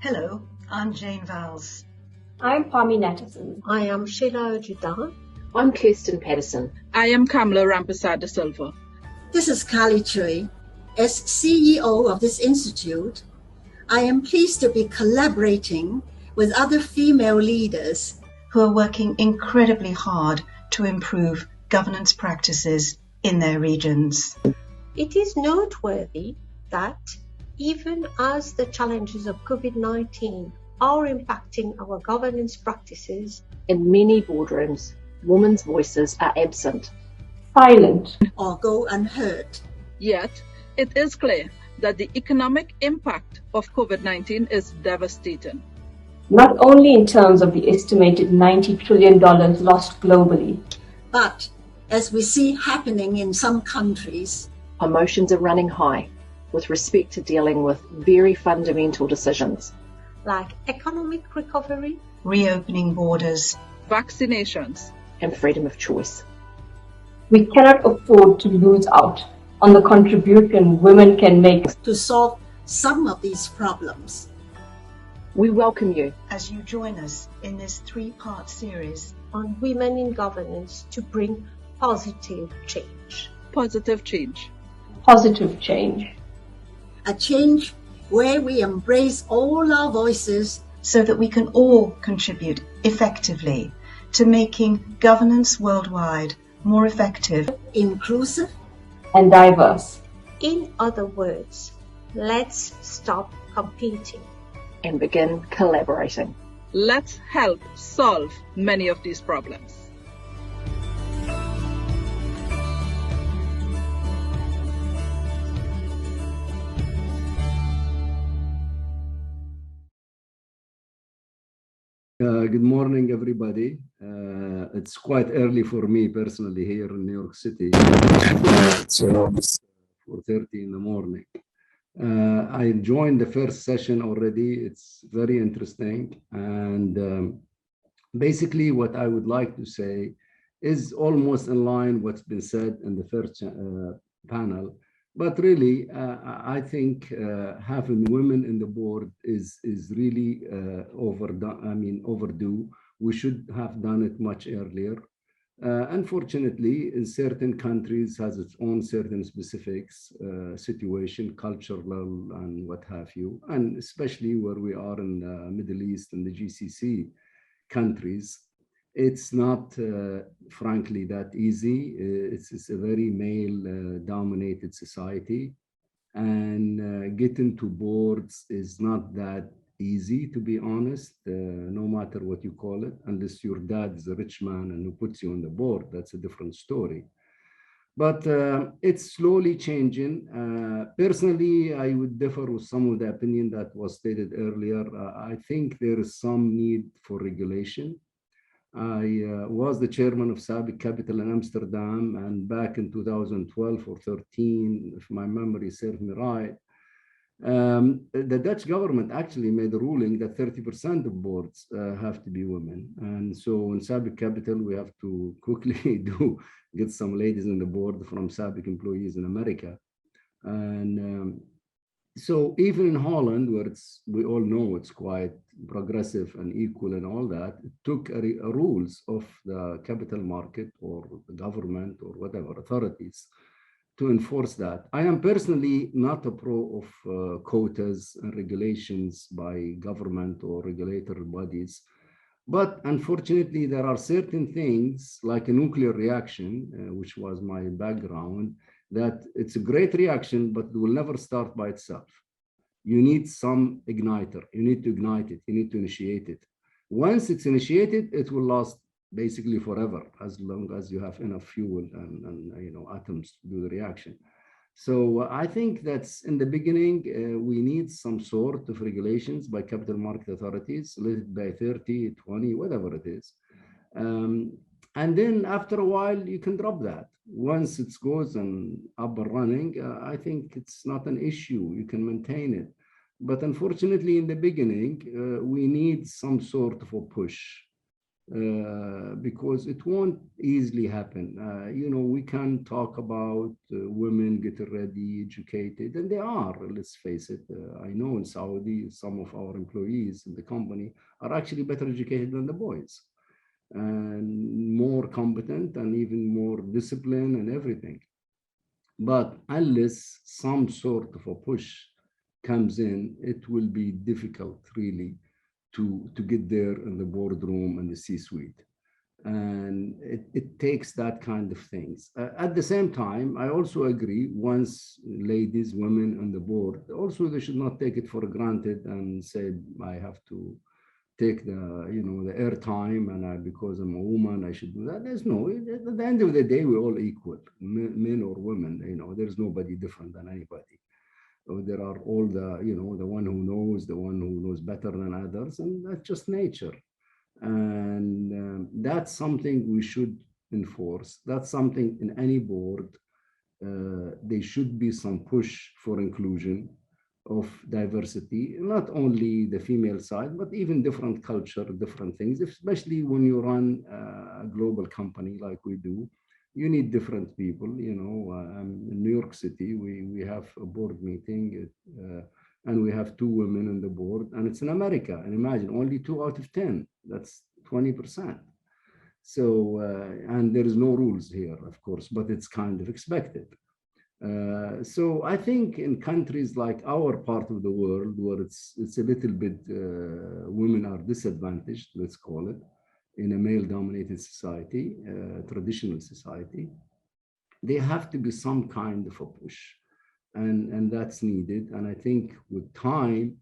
Hello, I'm Jane Vowles. I'm Pami Natterson. I am Sheila Ojeda. I'm Kirsten Patterson. I am Kamala Rampersad de Silva. This is Kali Chui. As CEO of this institute, I am pleased to be collaborating with other female leaders who are working incredibly hard to improve governance practices in their regions. It is noteworthy that even as the challenges of COVID-19 are impacting our governance practices, in many boardrooms, women's voices are absent, silent, or go unheard. Yet, it is clear that the economic impact of COVID-19 is devastating. Not only in terms of the estimated $90 trillion lost globally, but as we see happening in some countries, emotions are running high with respect to dealing with very fundamental decisions like economic recovery, reopening borders, vaccinations, and freedom of choice. We cannot afford to lose out on the contribution women can make to solve some of these problems. We welcome you as you join us in this 3-part series on women in governance to bring positive change. Positive change. Positive change. A change where we embrace all our voices so that we can all contribute effectively to making governance worldwide more effective, inclusive, and diverse. In other words, let's stop competing and begin collaborating. Let's help solve many of these problems. Good morning, everybody. It's quite early for me personally here in New York City. It's 4:30 in the morning. I joined the first session already. It's very interesting. And basically what I would like to say is almost in line what's been said in the first panel. But really, I think having women in the board is really overdue. We should have done it much earlier. Unfortunately, in certain countries has its own certain specifics, situation, cultural, and what have you. And especially where we are in the Middle East and the GCC countries, it's not, frankly, that easy. It's a very male-dominated society. And getting to boards is not that easy, to be honest, no matter what you call it, unless your dad is a rich man and who puts you on the board. That's a different story. But it's slowly changing. Personally, I would differ with some of the opinion that was stated earlier. I think there is some need for regulation. I was the chairman of Sabiq Capital in Amsterdam, and back in 2012 or 13, if my memory serves me right, the Dutch government actually made a ruling that 30% of boards have to be women. And so in Sabiq Capital, we have to quickly get some ladies on the board from Sabiq employees in America. And so even in Holland, where we all know it's quite progressive and equal and all that, it took rules of the capital market or the government or whatever authorities to enforce that. I am personally not a pro of quotas and regulations by government or regulatory bodies. But unfortunately, there are certain things like a nuclear reaction, which was my background, that it's a great reaction, but it will never start by itself. You need some igniter. You need to ignite it. You need to initiate it. Once it's initiated, it will last basically forever, as long as you have enough fuel and atoms to do the reaction. So I think that's in the beginning, we need some sort of regulations by capital market authorities, let it by 30, 20, whatever it is. And then after a while, you can drop that. Once it goes and up and running, I think it's not an issue. You can maintain it. But unfortunately, in the beginning, we need some sort of a push. because it won't easily happen. We can talk about women getting ready, educated, and they are, let's face it. I know in Saudi, some of our employees in the company are actually better educated than the boys and more competent and even more disciplined and everything. But unless some sort of a push comes in, it will be difficult really to get there in the boardroom and the C-suite. And it takes that kind of things. At the same time, I also agree, once ladies, women on the board, also they should not take it for granted and say, I have to take the airtime and because I'm a woman, I should do that. There's no, at the end of the day, we're all equal, men or women, there's nobody different than anybody. There are all the one who knows, the one who knows better than others, and that's just nature. And that's something we should enforce. That's something in any board. There should be some push for inclusion of diversity, not only the female side, but even different culture, different things, especially when you run a global company like we do. You need different people. In New York City, we have a board meeting and we have 2 women on the board, and it's in America. And imagine only 2 out of 10, that's 20%. So, and there is no rules here, of course, but it's kind of expected. So I think in countries like our part of the world, where it's a little bit, women are disadvantaged, let's call it, in a male-dominated society, traditional society, there have to be some kind of a push, and that's needed. And I think with time,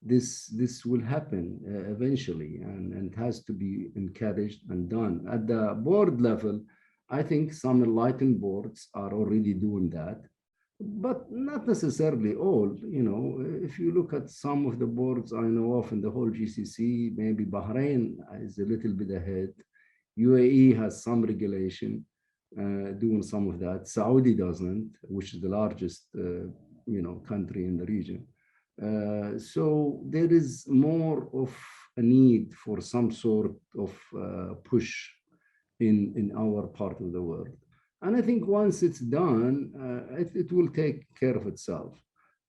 this will happen eventually, and it has to be encouraged and done. At the board level, I think some enlightened boards are already doing that, but not necessarily all. If you look at some of the boards I know of in the whole GCC, maybe Bahrain is a little bit ahead. UAE has some regulation doing some of that. Saudi doesn't, which is the largest country in the region. So there is more of a need for some sort of push in our part of the world. And I think once it's done, it will take care of itself.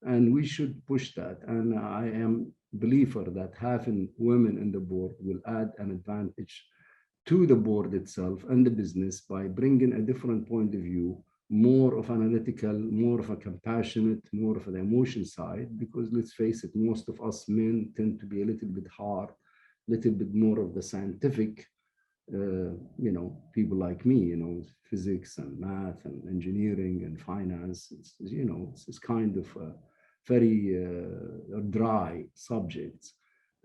And we should push that. And I am a believer that having women in the board will add an advantage to the board itself and the business by bringing a different point of view, more of analytical, more of a compassionate, more of an emotion side, because let's face it, most of us men tend to be a little bit hard, a little bit more of the scientific, people like me, physics and math and engineering and finance, it's kind of very dry subjects.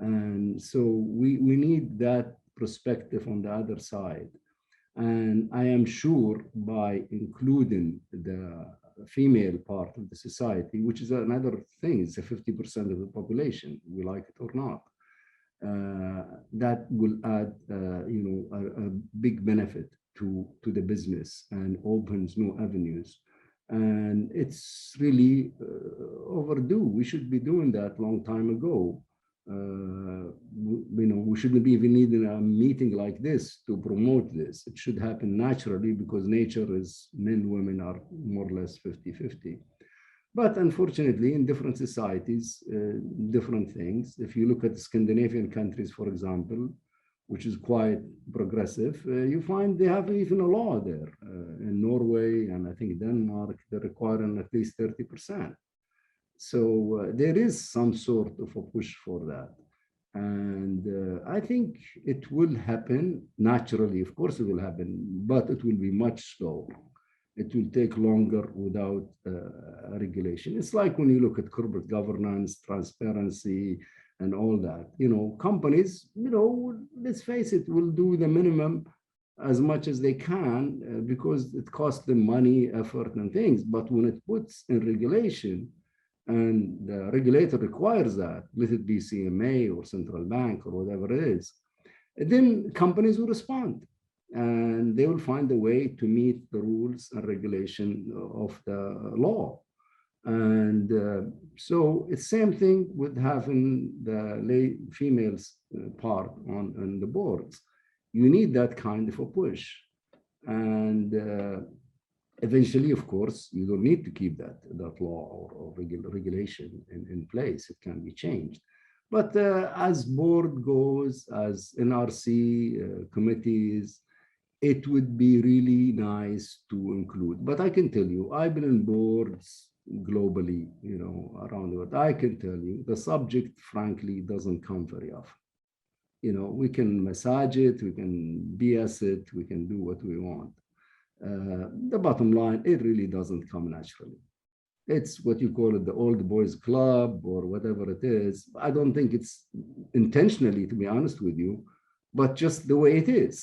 And so we need that perspective on the other side. And I am sure by including the female part of the society, which is another thing, it's a 50% of the population, we like it or not, that will add, a big benefit to the business and opens new avenues. And it's really overdue. We should be doing that long time ago. We shouldn't be even needing a meeting like this to promote this. It should happen naturally because nature is men, women are more or less 50-50. But unfortunately, in different societies, different things. If you look at the Scandinavian countries, for example, which is quite progressive, you find they have even a law there. In Norway and I think Denmark, they're requiring at least 30%. So there is some sort of a push for that. And I think it will happen naturally. Of course, it will happen, but it will be much slower. It will take longer without regulation. It's like when you look at corporate governance, transparency, and all that. Companies, let's face it, will do the minimum as much as they can because it costs them money, effort, and things. But when it puts in regulation, and the regulator requires that, let it be CMA or central bank or whatever it is, then companies will respond. And they will find a way to meet the rules and regulation of the law. And so it's same thing with having the females part on the boards. you need that kind of a push. And eventually, of course, you don't need to keep that law or regulation in place. It can be changed. But as board goes, as NRC committees, it would be really nice to include. But I can tell you, I've been on boards globally, around the world. I can tell you the subject, frankly, doesn't come very often. We can massage it, we can BS it, we can do what we want. The bottom line, it really doesn't come naturally. It's what you call it, the old boys club or whatever it is. I don't think it's intentionally, to be honest with you, but just the way it is.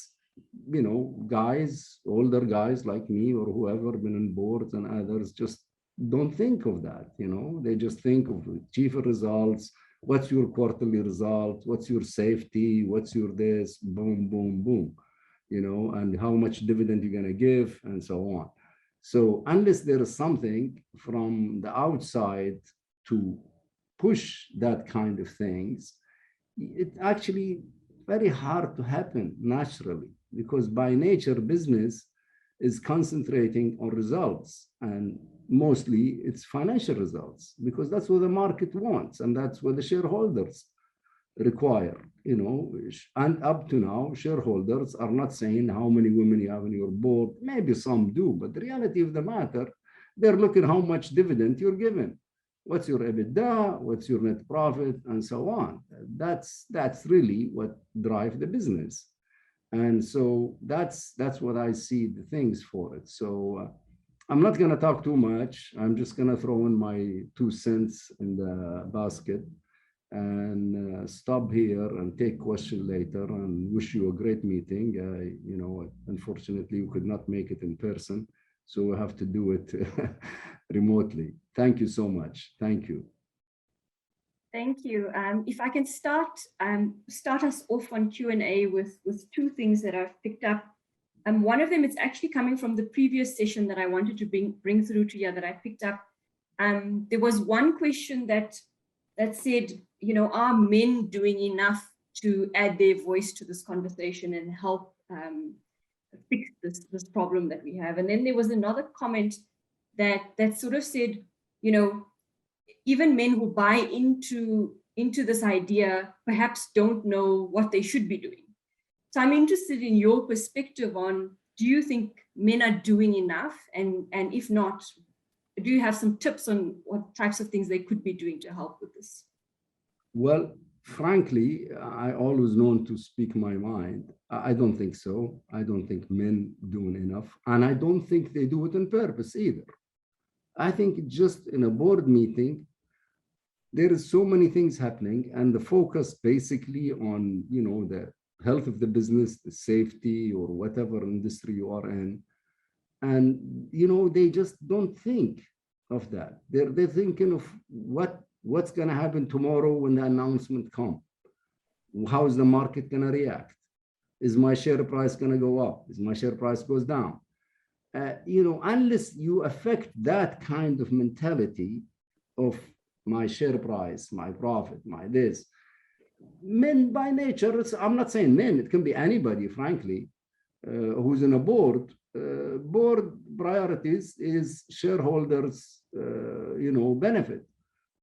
Guys, older guys like me or whoever been on boards and others just don't think of that. They just think of chief results. What's your quarterly result? What's your safety? What's your this? Boom, boom, boom. And how much dividend you're going to give and so on. So unless there is something from the outside to push that kind of things, it's actually very hard to happen naturally, because by nature, business is concentrating on results, and mostly it's financial results, because that's what the market wants and that's what the shareholders require. And up to now, shareholders are not saying how many women you have on your board. Maybe some do, but the reality of the matter, they're looking how much dividend you're giving. What's your EBITDA? What's your net profit? And so on. That's really what drives the business. And so that's what I see the things for it. So I'm not going to talk too much. I'm just going to throw in my 2 cents in the basket and stop here and take question later, and wish you a great meeting. Unfortunately, we could not make it in person, so we have to do it remotely. Thank you so much. Thank you. Thank you. If I can start us off on Q&A with 2 things that I've picked up. One of them is actually coming from the previous session that I wanted to bring through to you that I picked up. There was one question that said, are men doing enough to add their voice to this conversation and help fix this problem that we have? And then there was another comment that sort of said, even men who buy into this idea perhaps don't know what they should be doing. So I'm interested in your perspective on, do you think men are doing enough? And if not, do you have some tips on what types of things they could be doing to help with this? Well, frankly, I always known to speak my mind. I don't think so. I don't think men doing enough. And I don't think they do it on purpose either. I think just in a board meeting, there is so many things happening, and the focus basically on, the health of the business, the safety, or whatever industry you are in. And, they just don't think of that. They're thinking of what's going to happen tomorrow when the announcement comes. How is the market going to react? Is my share price going to go up? Is my share price goes down? Unless you affect that kind of mentality of my share price, my profit, my this, men by nature, I'm not saying men, it can be anybody, frankly, who's in a board. Board priorities is shareholders, benefit.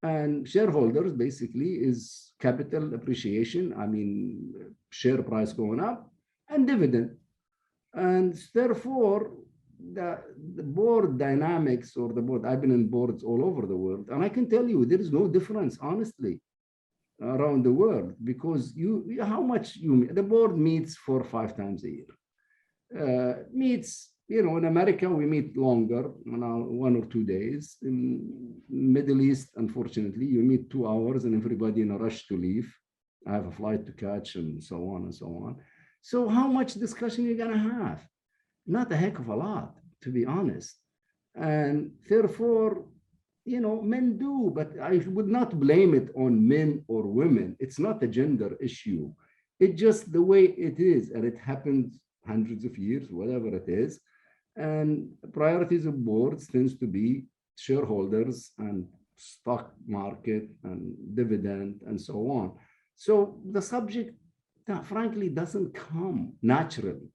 And shareholders basically is capital appreciation. I mean, share price going up and dividend. And therefore, the board dynamics or the board, I've been in boards all over the world, and I can tell you there is no difference, honestly, around the world, because the board meets 4 or 5 times a year. Meets, in America, we meet longer, 1 or 2 days. In Middle East, unfortunately, you meet 2 hours and everybody in a rush to leave. I have a flight to catch and so on and so on. So how much discussion are you going to have? Not a heck of a lot, to be honest. And therefore, men do, but I would not blame it on men or women. It's not a gender issue. It's just the way it is, and it happens hundreds of years, whatever it is. And priorities of boards tends to be shareholders and stock market and dividend and so on. So the subject that frankly doesn't come naturally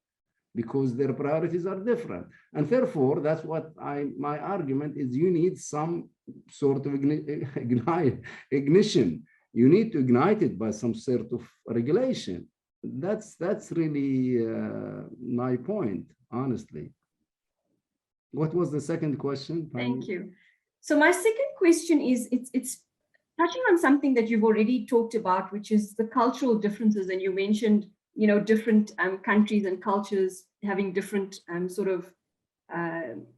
because their priorities are different. And therefore, that's what my argument is, you need some sort of ignition. You need to ignite it by some sort of regulation. That's really my point, honestly. What was the second question? Thank you. So my second question is, it's touching on something that you've already talked about, which is the cultural differences. And you mentioned, you know, different countries and cultures having different sort of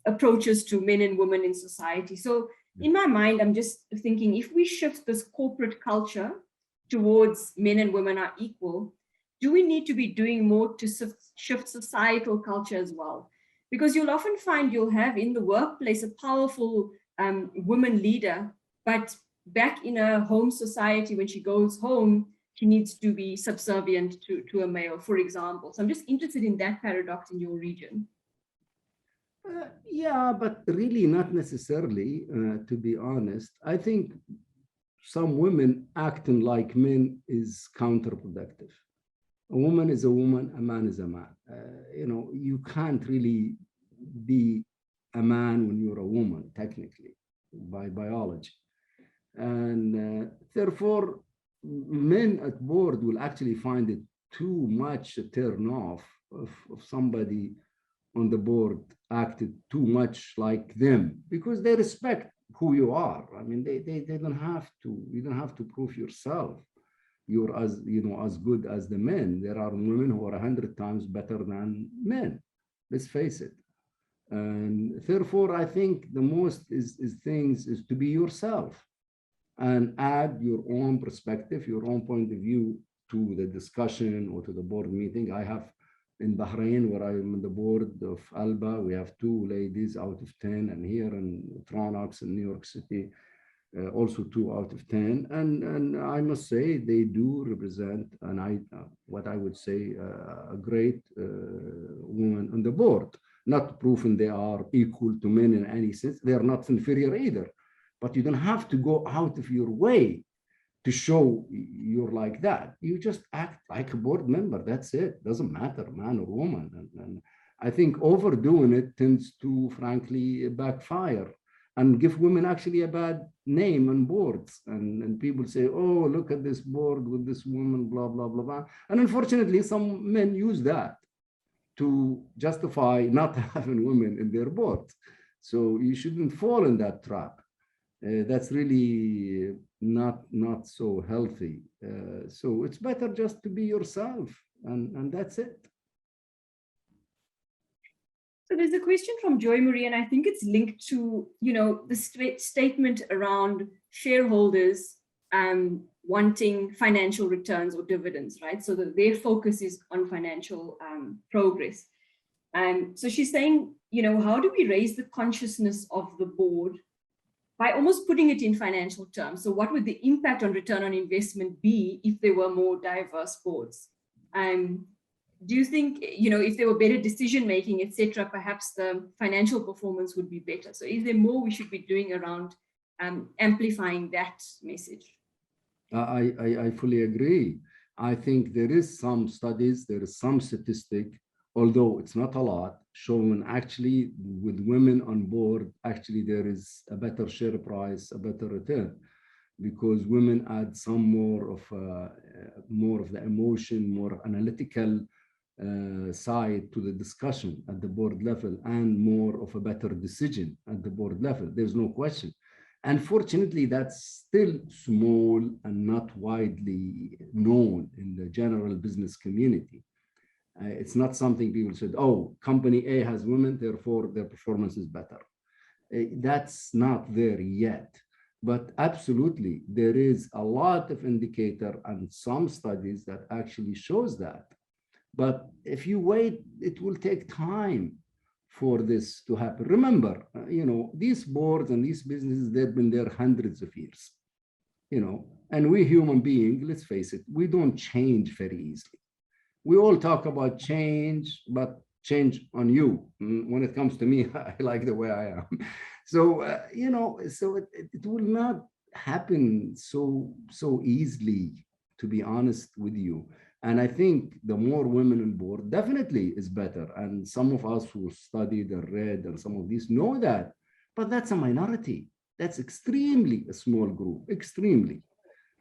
approaches to men and women in society. So in my mind, I'm just thinking, if we shift this corporate culture towards men and women are equal, do we need to be doing more to shift societal culture as well? Because you'll often find you'll have in the workplace a powerful woman leader, but back in a home society, when she goes home, she needs to be subservient to a male, for example. So I'm just interested in that paradox in your region. Yeah, but really not necessarily, to be honest. I think some women acting like men is counterproductive. A woman is a woman, a man is a man. You know, you can't really be a man when you're a woman, technically, by biology. And therefore, men at board will actually find it too much a turn off of somebody on the board acted too much like them, because they respect who you are. I mean, they don't have to, you don't have to prove yourself. You're as, you know, as good as the men. There are women who are 100 times better than men. Let's face it. And therefore, I think the most is to be yourself and add your own perspective, your own point of view to the discussion or to the board meeting. I have in Bahrain, where I'm on the board of ALBA, we have 2 ladies out of 10, and here in Tronox in New York City, also 2 out of 10. And I must say they do represent, and what I would say, a great woman on the board. Not proving they are equal to men in any sense. They are not inferior either. But you don't have to go out of your way to show you're like that. You just act like a board member. That's it. Doesn't matter, man or woman. And I think overdoing it tends to, frankly, backfire and give women actually a bad name on boards. And people say, oh, look at this board with this woman, blah, blah, blah, blah. And unfortunately, some men use that to justify not having women in their boards. So you shouldn't fall in that trap. That's really not so healthy. So it's better just to be yourself, and that's it. So there's a question from Joy Marie, and I think it's linked to, you know, the statement around shareholders wanting financial returns or dividends, right? So that their focus is on financial progress. So she's saying, you know, how do we raise the consciousness of the board by almost putting it in financial terms? So what would the impact on return on investment be if there were more diverse boards? Do you think, you know, if there were better decision-making, etc., perhaps the financial performance would be better? So is there more we should be doing around amplifying that message? I fully agree. I think there is some studies, there is some statistic, although it's not a lot, showing actually with women on board, actually there is a better share price, a better return, because women add some more of the emotion, more analytical side to the discussion at the board level, and more of a better decision at the board level. There's no question. Unfortunately, that's still small and not widely known in the general business community. It's not something people said, oh, company A has women, therefore their performance is better. That's not there yet. But absolutely, there is a lot of indicator and some studies that actually shows that. But if you wait, it will take time for this to happen. Remember, you know, these boards and these businesses, they've been there hundreds of years, you know, and we human beings, let's face it, we don't change very easily. We all talk about change, but change on you. When it comes to me, I like the way I am. So, you know, so it will not happen so easily, to be honest with you. And I think the more women on board definitely is better. And some of us who studied and read and some of these know that, but that's a minority. That's extremely a small group, extremely.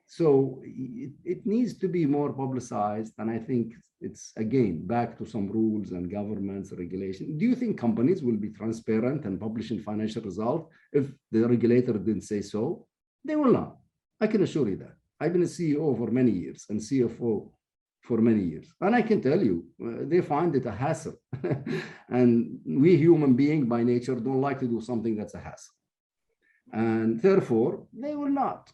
So it needs to be more publicized. And I think it's, again, back to some rules and governments, regulation. Do you think companies will be transparent and publishing financial results if the regulator didn't say so? They will not. I can assure you that. I've been a CEO for many years and CFO for many years. And I can tell you, they find it a hassle. And we human beings by nature don't like to do something that's a hassle. And therefore, they will not.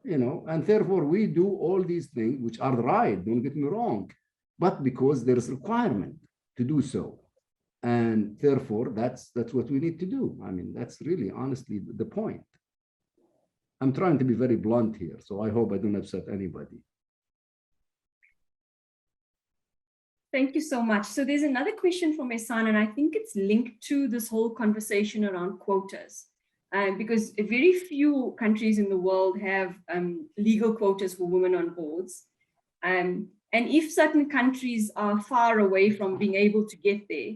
And therefore we do all these things, which are right, don't get me wrong, but because there is requirement to do so. And therefore, that's what we need to do. I mean, that's really honestly the point. I'm trying to be very blunt here, so I hope I don't upset anybody. Thank you so much. So there's another question from Ehsan, and I think it's linked to this whole conversation around quotas. Because very few countries in the world have legal quotas for women on boards. And if certain countries are far away from being able to get there,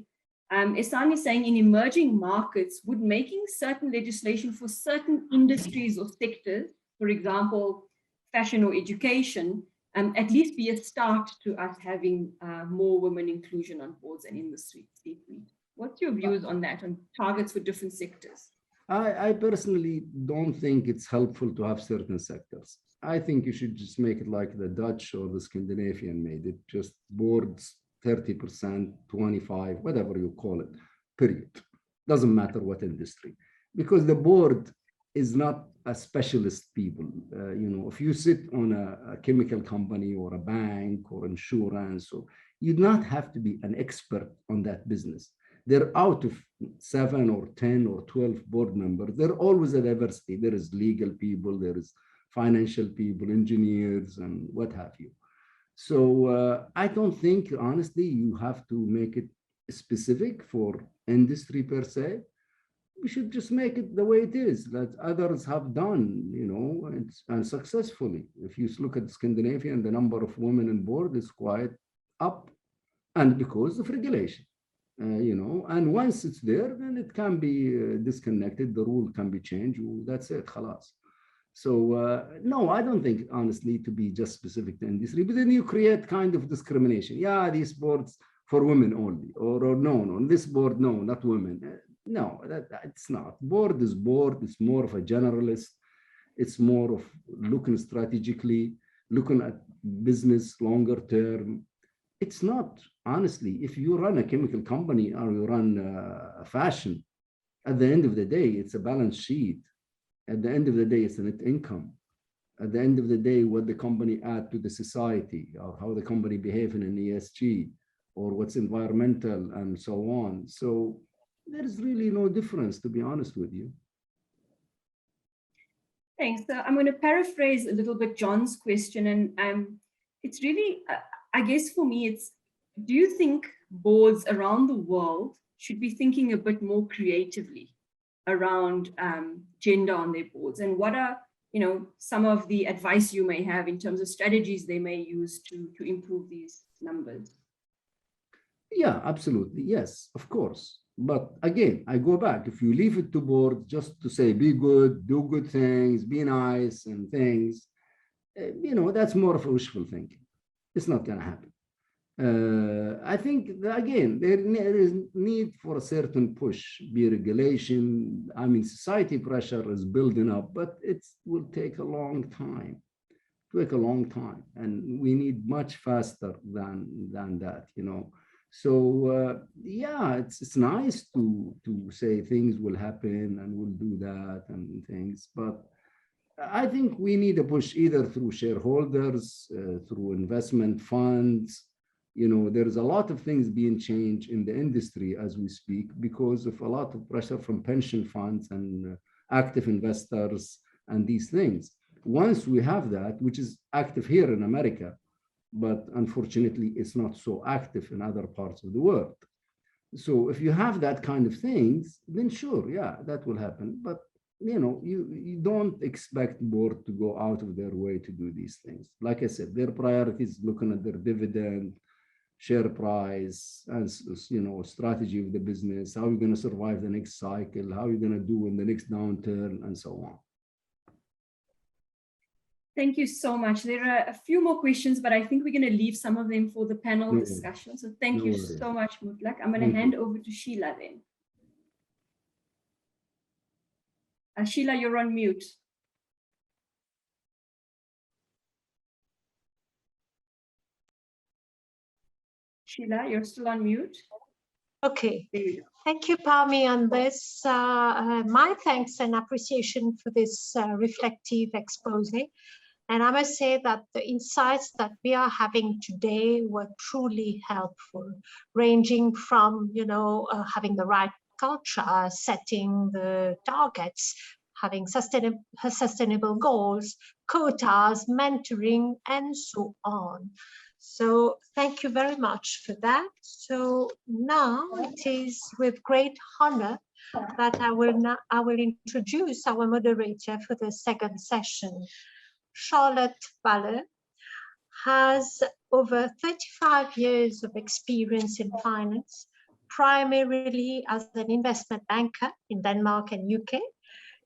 Ehsan is saying in emerging markets, would making certain legislation for certain industries or sectors, for example, fashion or education, at least be a start to us having more women inclusion on boards and in the C-suite. What's your views on that, on targets for different sectors? I personally don't think it's helpful to have certain sectors. I think you should just make it like the Dutch or the Scandinavian made it, just boards 30%, 25, whatever you call it, period. Doesn't matter what industry, because the board is not a specialist people. If you sit on a chemical company or a bank or insurance, so you not have to be an expert on that business. They're out of 7 or 10 or 12 board members. There's always a diversity. There is legal people, there is financial people, engineers, and what have you. So I don't think, honestly, you have to make it specific for industry per se. We should just make it the way it is, that others have done, and successfully. If you look at Scandinavia, the number of women on board is quite up, and because of regulation. And once it's there, then it can be disconnected. The rule can be changed. That's it, khalas. So no, I don't think, honestly, to be just specific to industry. But then you create kind of discrimination. Yeah, these boards for women only, or no, this board, no, not women. No, it's not. Board is board. It's more of a generalist. It's more of looking strategically, looking at business longer term. It's not, honestly, if you run a chemical company or you run a fashion, at the end of the day, it's a balance sheet. At the end of the day, it's a net income. At the end of the day, what the company add to the society, or how the company behave in an ESG, or what's environmental, and so on. So there's really no difference, to be honest with you. Thanks. So I'm going to paraphrase a little bit John's question, and it's really, I guess for me, it's, do you think boards around the world should be thinking a bit more creatively around gender on their boards? And what are, some of the advice you may have in terms of strategies they may use to improve these numbers? Yeah, absolutely. Yes, of course. But again, I go back. If you leave it to board just to say, be good, do good things, be nice and things, that's more of a wishful thinking. It's not going to happen. I think, again, there is need for a certain push, be regulation. I mean, society pressure is building up, but it will take a long time. And we need much faster than that, So yeah, it's nice to say things will happen and we'll do that and things, but I think we need a push either through shareholders, through investment funds. There's a lot of things being changed in the industry as we speak because of a lot of pressure from pension funds and active investors and these things. Once we have that, which is active here in America, but unfortunately, it's not so active in other parts of the world. So if you have that kind of things, then sure, yeah, that will happen. But you don't expect board to go out of their way to do these things. Like I said, their priority is looking at their dividend, share price, and strategy of the business, how you're going to survive the next cycle, how you're going to do in the next downturn, and so on. Thank you so much. There are a few more questions, but I think we're going to leave some of them for the panel discussion. So thank you so much, Mutlaq. I'm going to hand over to Sheila then. Sheila, you're on mute. Sheila, you're still on mute. Okay, thank you, Pami, on this. My thanks and appreciation for this reflective expose. And I must say that the insights that we are having today were truly helpful, ranging from, having the right culture, setting the targets, having sustainable goals, quotas, mentoring, and so on. So thank you very much for that. So now it is with great honor that I will introduce our moderator for the second session. Charlotte Balor has over 35 years of experience in finance, primarily as an investment banker in Denmark and UK.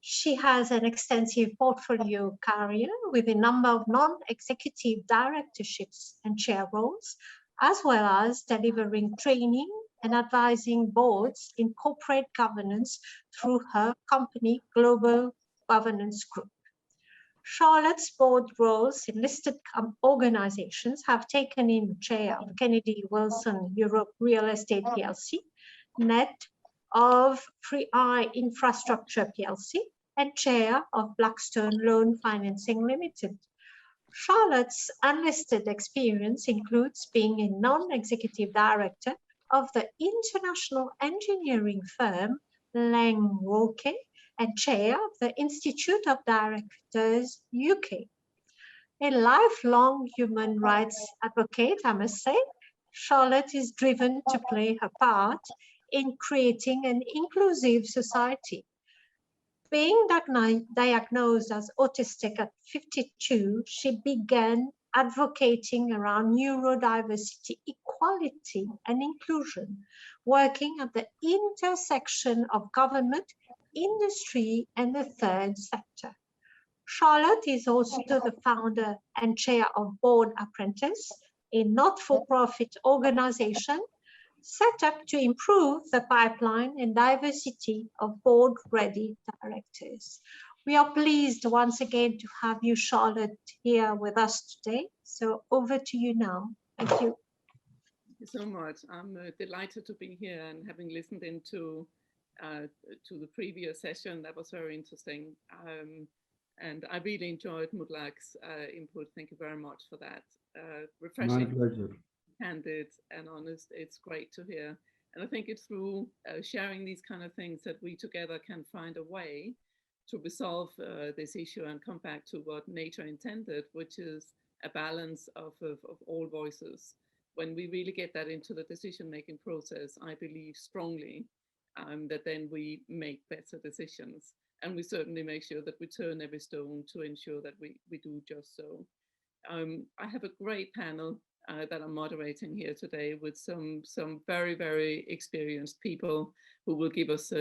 She has an extensive portfolio career with a number of non-executive directorships and chair roles, as well as delivering training and advising boards in corporate governance through her company, Global Governance Group. Charlotte's board roles in listed organizations have taken in the chair of Kennedy Wilson Europe Real Estate PLC, NET of 3i Infrastructure PLC, and chair of Blackstone Loan Financing Limited. Charlotte's unlisted experience includes being a non-executive director of the international engineering firm Lang Walker and chair of the Institute of Directors UK. A lifelong human rights advocate, I must say, Charlotte is driven to play her part in creating an inclusive society. Being diagnosed as autistic at 52, she began advocating around neurodiversity, equality, and inclusion, working at the intersection of government, industry, and the third sector. Charlotte is also the founder and chair of Board Apprentice, a not-for-profit organization set up to improve the pipeline and diversity of board-ready directors. We are pleased once again to have you, Charlotte, here with us today. So over to you now. Thank you. Thank you so much. I'm delighted to be here, and having listened into to the previous session, that was very interesting. And I really enjoyed Mutlaq's input. Thank you very much for that. Refreshing. My pleasure. Candid and honest. It's great to hear. And I think it's through sharing these kind of things that we together can find a way to resolve this issue and come back to what nature intended, which is a balance of all voices. When we really get that into the decision-making process, I believe strongly that then we make better decisions. And we certainly make sure that we turn every stone to ensure that we do just so. I have a great panel that I'm moderating here today with some very, very experienced people who will give us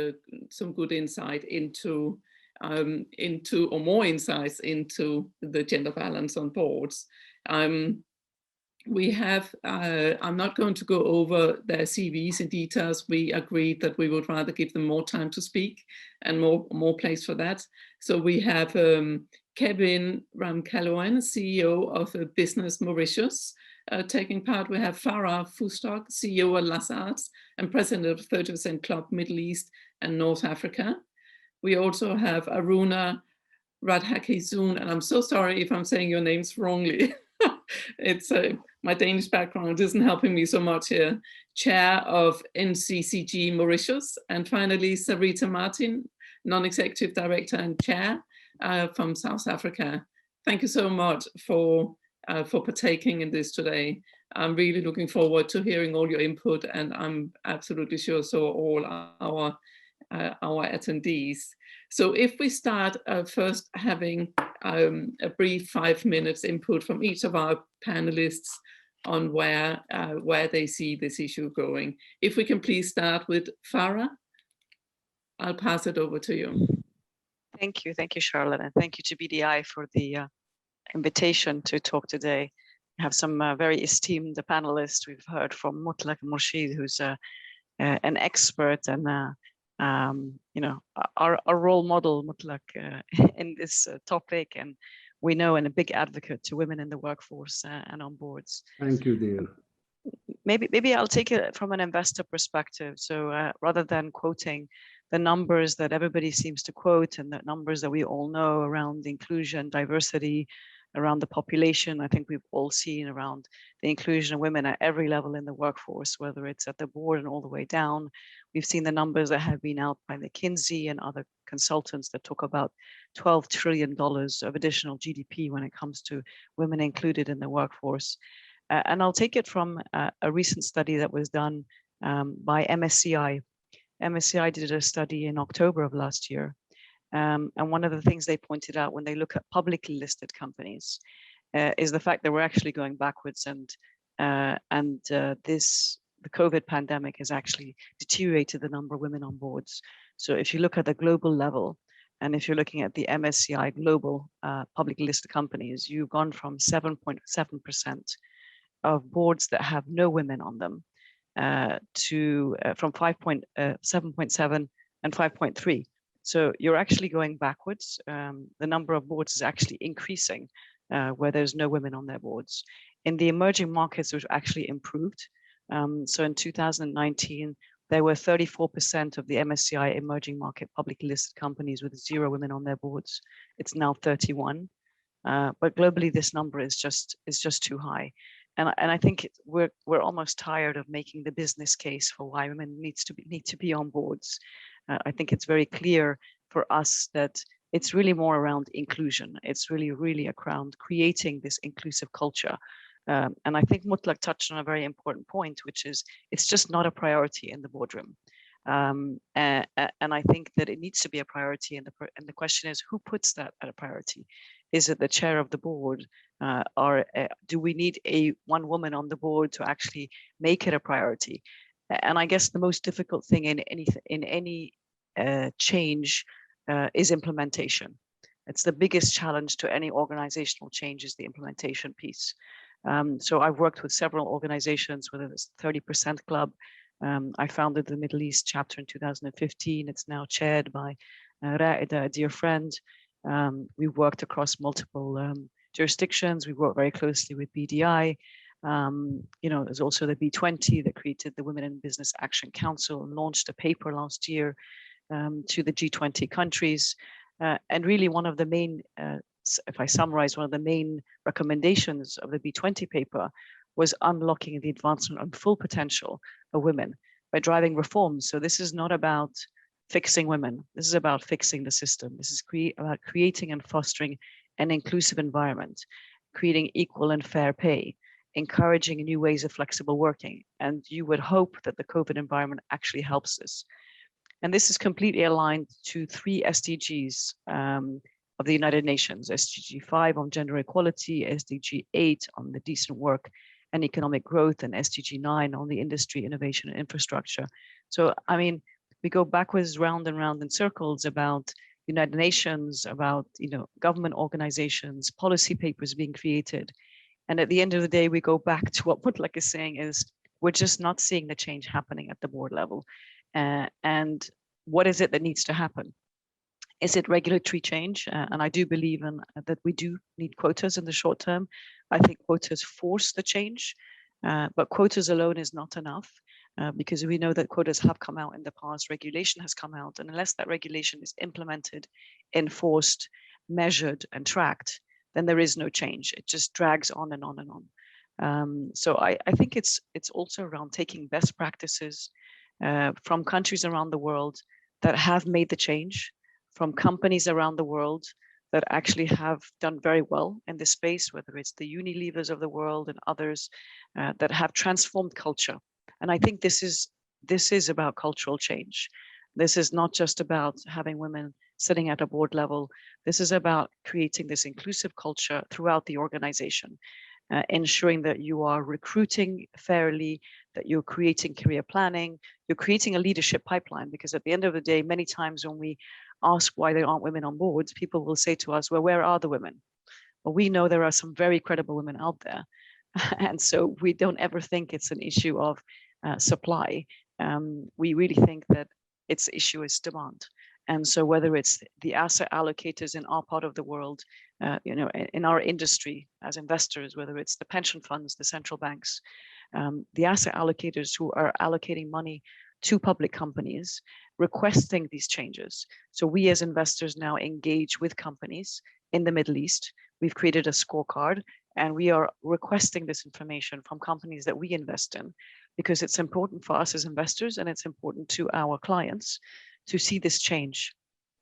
some good insight into or more insights into the gender balance on boards. We have, I'm not going to go over their CVs in details. We agreed that we would rather give them more time to speak and more place for that. So we have Kevin Ramkaloan, CEO of Business Mauritius, taking part. We have Farah Fustok, CEO of Lazards and president of 30% Club Middle East and North Africa. We also have Aruna Radhakisun, and I'm so sorry if I'm saying your names wrongly. It's my Danish background isn't helping me so much here. Chair of NCCG Mauritius, and finally Sarita Martin, non-executive director and chair from South Africa. Thank you so much for partaking in this today. I'm really looking forward to hearing all your input, and I'm absolutely sure so are all our attendees. So if we start first having a brief 5 minutes input from each of our panelists on where they see this issue going. If we can please start with Farah, I'll pass it over to you. Thank you, Charlotte, and thank you to BDI for the invitation to talk today. We have some very esteemed panelists. We've heard from Mutlaq Al Morished, who's an expert and you know, our role model, Mutlaq, in this topic, and we know and a big advocate to women in the workforce and on boards. Thank you, dear. Maybe I'll take it from an investor perspective. So rather than quoting the numbers that everybody seems to quote and the numbers that we all know around inclusion, diversity, around the population, I think we've all seen around the inclusion of women at every level in the workforce, whether it's at the board and all the way down. We've seen the numbers that have been out by McKinsey and other consultants that talk about $12 trillion of additional GDP when it comes to women included in the workforce. And I'll take it from a recent study that was done by MSCI. MSCI did a study in October of last year. And one of the things they pointed out when they look at publicly listed companies is the fact that we're actually going backwards, and the COVID pandemic has actually deteriorated the number of women on boards. So if you look at the global level, and if you're looking at the MSCI global publicly listed companies, you've gone from 7.7% of boards that have no women on them to from 7.7 and 5.3. So you're actually going backwards. The number of boards is actually increasing where there's no women on their boards. In the emerging markets, which actually improved. So in 2019, there were 34% of the MSCI emerging market publicly listed companies with 0 women on their boards. It's now 31. But globally, this number is just too high. And I think we're almost tired of making the business case for why women need to be on boards. I think it's very clear for us that it's really more around inclusion. It's really around creating this inclusive culture. And I think Mutlaq touched on a very important point, which is it's just not a priority in the boardroom. And I think that it needs to be a priority. And the question is, who puts that at a priority? Is it the chair of the board? Or do we need one woman on the board to actually make it a priority? And I guess the most difficult thing in any change is implementation. It's the biggest challenge to any organizational change is the implementation piece. So I've worked with several organizations, whether it's 30% Club. I founded the Middle East chapter in 2015. It's now chaired by Raida, a dear friend. We worked across multiple jurisdictions. We work very closely with BDI. You know, there's also the B20 that created the Women in Business Action Council and launched a paper last year to the G20 countries. And really one of the main, if I summarize, one of the main recommendations of the B20 paper was unlocking the advancement and full potential of women by driving reforms. So this is not about fixing women. This is about fixing the system. This is about creating and fostering an inclusive environment, creating equal and fair pay, encouraging new ways of flexible working. And you would hope that the COVID environment actually helps this. And this is completely aligned to 3 SDGs of the United Nations, SDG 5 on gender equality, SDG 8 on the decent work and economic growth, and SDG 9 on the industry, innovation and infrastructure. So, I mean, we go backwards round and round in circles about United Nations, about, you know, government organizations, policy papers being created. And at the end of the day, we go back to what Mutlaq is saying is we're just not seeing the change happening at the board level. And what is it that needs to happen? Is it regulatory change? And I do believe in that we do need quotas in the short term. I think quotas force the change, but quotas alone is not enough because we know that quotas have come out in the past, regulation has come out, and unless that regulation is implemented, enforced, measured, and tracked, then there is no change. It just drags on and on and on. So I think it's also around taking best practices from countries around the world that have made the change, from companies around the world that actually have done very well in this space, whether it's the Unilevers of the world and others that have transformed culture. And I think this is about cultural change. This is not just about having women sitting at a board level. This is about creating this inclusive culture throughout the organization, ensuring that you are recruiting fairly, that you're creating career planning, you're creating a leadership pipeline, because at the end of the day, many times when we ask why there aren't women on boards, people will say to us, well, where are the women? Well, we know there are some very credible women out there. And so we don't ever think it's an issue of supply. We really think that its issue is demand. And so whether it's the asset allocators in our part of the world, in our industry as investors, whether it's the pension funds, the central banks, the asset allocators who are allocating money to public companies, requesting these changes. So we as investors now engage with companies in the Middle East. We've created a scorecard, and we are requesting this information from companies that we invest in, because it's important for us as investors and it's important to our clients to see this change.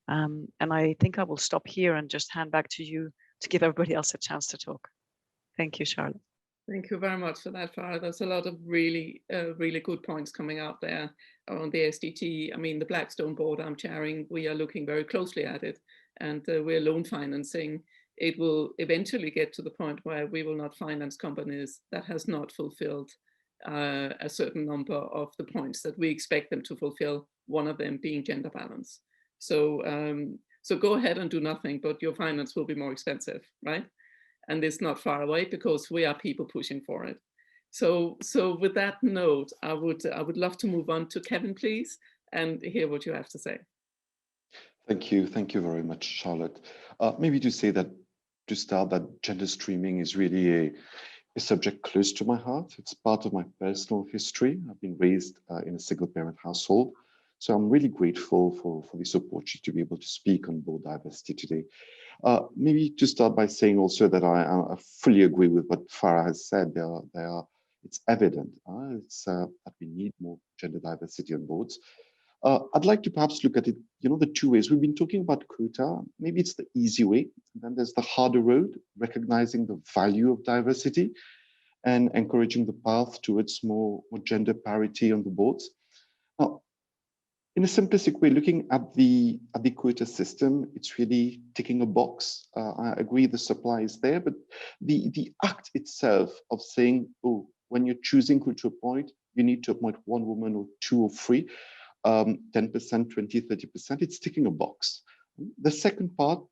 And I think I will stop here and just hand back to you to give everybody else a chance to talk. Thank you, Charlotte. Thank you very much for that, Farah. There's a lot of really, really good points coming out there on the SDT. I mean, the Blackstone board I'm chairing, we are looking very closely at it, and we're loan financing. It will eventually get to the point where we will not finance companies that has not fulfilled a certain number of the points that we expect them to fulfill, one of them being gender balance. So, so go ahead and do nothing, but your finance will be more expensive, right? And it's not far away because we are people pushing for it. So with that note, I would love to move on to Kevin, please, and hear what you have to say. Thank you very much, Charlotte. Maybe to say that, to start, that gender streaming is really a subject close to my heart. It's part of my personal history. I've been raised in a single parent household. So I'm really grateful for this opportunity to be able to speak on board diversity today. Maybe to start by saying also that I fully agree with what Farah has said. It's evident that we need more gender diversity on boards. I'd like to perhaps look at it, the two ways. We've been talking about quota. Maybe it's the easy way. And then there's the harder road, recognizing the value of diversity and encouraging the path towards more gender parity on the boards. Now, in a simplistic way, looking at the quota system, it's really ticking a box. I agree the supply is there, but the act itself of saying, oh, when you're choosing who to appoint, you need to appoint one woman or two or three, 10%, 20, 30%, it's ticking a box. The second part,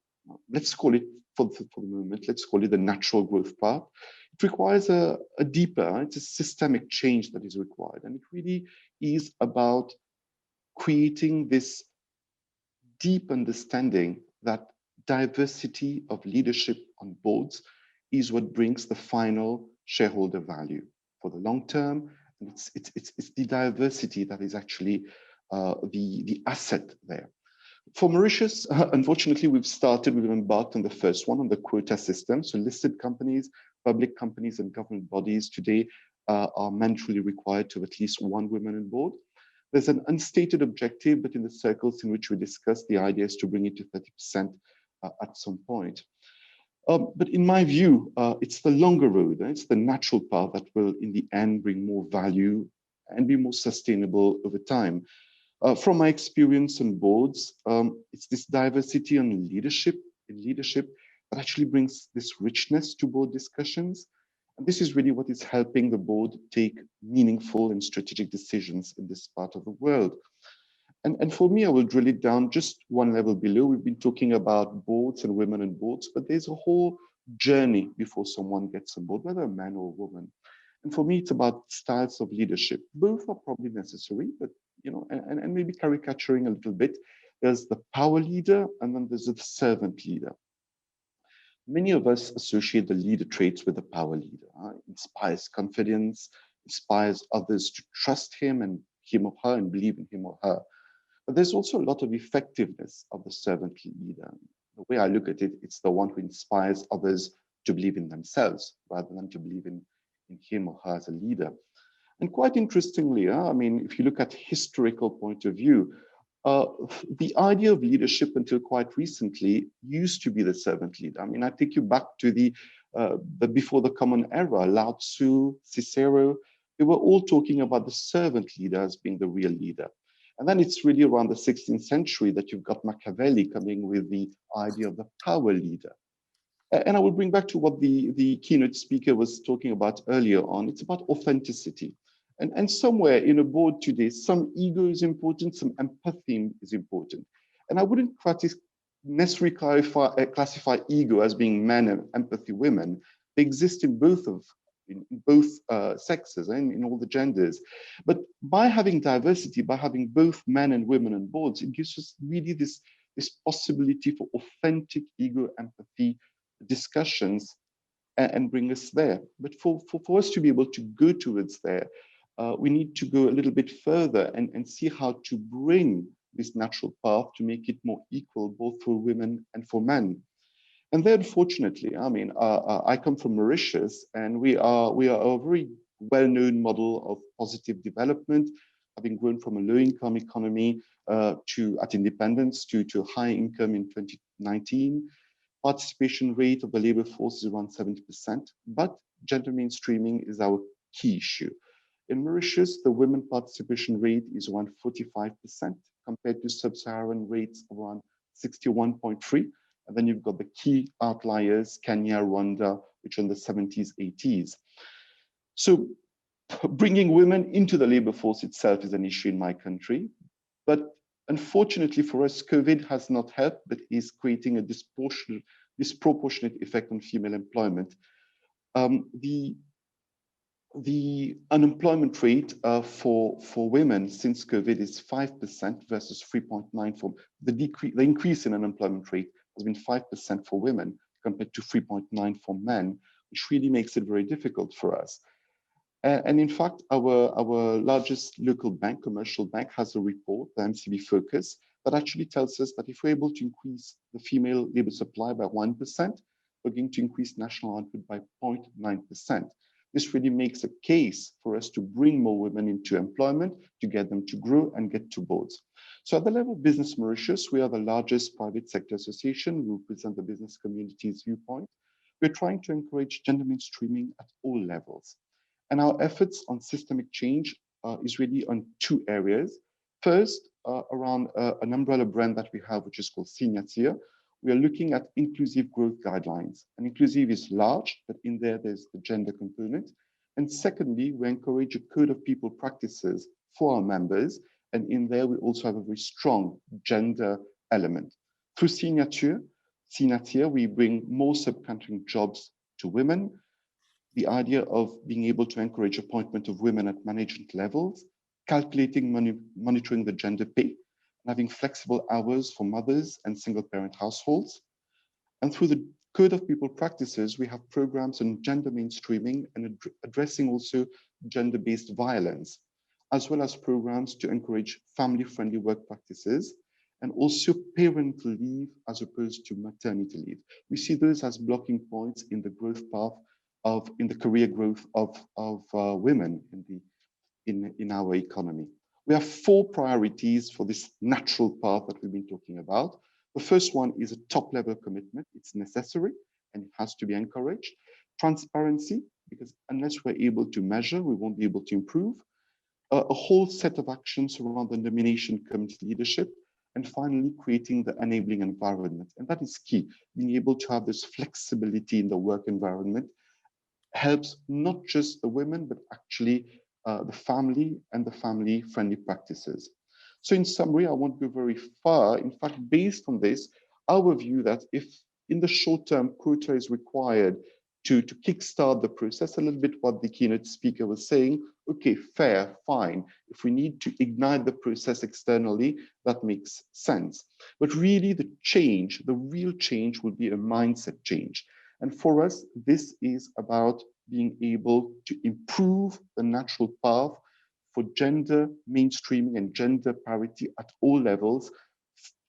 let's call it, for the moment, let's call it the natural growth part. It requires a deeper, it's a systemic change that is required. And it really is about creating this deep understanding that diversity of leadership on boards is what brings the final shareholder value for the long term. And it's the diversity that is actually the asset there. For Mauritius, unfortunately, we've embarked on the first one, on the quota system. So listed companies, public companies, and government bodies today are mandatorily required to have at least one woman on board. There's an unstated objective, but in the circles in which we discuss, the idea is to bring it to 30% at some point. But in my view, it's the longer road. It's the natural path that will, in the end, bring more value and be more sustainable over time. From my experience on boards, it's this diversity in leadership that actually brings this richness to board discussions. And this is really what is helping the board take meaningful and strategic decisions in this part of the world. And for me, I will drill it down just one level below. We've been talking about boards and women on boards, but there's a whole journey before someone gets on board, whether a man or a woman. And for me, it's about styles of leadership. Both are probably necessary, but and maybe caricaturing a little bit. There's the power leader, and then there's the servant leader. Many of us associate the leader traits with the power leader. Inspires confidence, inspires others to trust him or her and believe in him or her. But there's also a lot of effectiveness of the servant leader. The way I look at it, it's the one who inspires others to believe in themselves rather than to believe in him or her as a leader. And quite interestingly, if you look at historical point of view, the idea of leadership until quite recently used to be the servant leader. I take you back to the before the Common Era, Lao Tzu, Cicero, they were all talking about the servant leader as being the real leader. And then it's really around the 16th century that you've got Machiavelli coming with the idea of the power leader. And I will bring back to what the keynote speaker was talking about earlier on. It's about authenticity. And somewhere in a board today, some ego is important, some empathy is important. And I wouldn't necessarily classify ego as being men and empathy women. They exist in both sexes and in all the genders. But by having diversity, by having both men and women on boards, it gives us really this possibility for authentic ego empathy discussions and bring us there. But for us to be able to go towards there, we need to go a little bit further and see how to bring this natural path to make it more equal, both for women and for men. And then, unfortunately, I mean, I come from Mauritius, and we are a very well-known model of positive development, having grown from a low-income economy at independence to a high income in 2019. Participation rate of the labor force is around 70%, but gender mainstreaming is our key issue. In Mauritius, the women participation rate is around 45% compared to sub-Saharan rates of around 61.3%. And then you've got the key outliers, Kenya, Rwanda, which are in the 70s, 80s. So bringing women into the labor force itself is an issue in my country. But unfortunately for us, COVID has not helped, but is creating a disproportionate effect on female employment. The unemployment rate for women since COVID is 5% versus 3.9% for the increase in unemployment rate has been 5% for women compared to 3.9% for men, which really makes it very difficult for us. And in fact, our largest local bank, commercial bank, has a report, the MCB Focus, that actually tells us that if we're able to increase the female labor supply by 1%, we're going to increase national output by 0.9%. This really makes a case for us to bring more women into employment, to get them to grow and get to boards. So at the level of Business Mauritius, we are the largest private sector association. We represent the business community's viewpoint. We're trying to encourage gender mainstreaming at all levels. And our efforts on systemic change is really on two areas. First, around an umbrella brand that we have, which is called Signature. We are looking at inclusive growth guidelines. And inclusive is large, but in there's the gender component. And secondly, we encourage a code of people practices for our members. And in there, we also have a very strong gender element. Through Signature, we bring more subcontracting jobs to women. The idea of being able to encourage appointment of women at management levels, calculating, monitoring the gender pay, having flexible hours for mothers and single parent households. And through the Code of People Practices, we have programs on gender mainstreaming and addressing also gender-based violence, as well as programs to encourage family-friendly work practices and also parental leave as opposed to maternity leave. We see those as blocking points in the growth path in the career growth of women in our economy. We have 4 priorities for this natural path that we've been talking about. The first one is a top-level commitment. It's necessary and it has to be encouraged. Transparency, because unless we're able to measure, we won't be able to improve. A whole set of actions around the nomination committee leadership. And finally, creating the enabling environment. And that is key. Being able to have this flexibility in the work environment helps not just the women, but actually the family and the family-friendly practices. So in summary, I won't go very far. In fact, based on this, our view that if in the short term quota is required to kickstart the process, a little bit what the keynote speaker was saying, okay, fair, fine. If we need to ignite the process externally, that makes sense. But really the real change will be a mindset change. And for us, this is about being able to improve the natural path for gender mainstreaming and gender parity at all levels,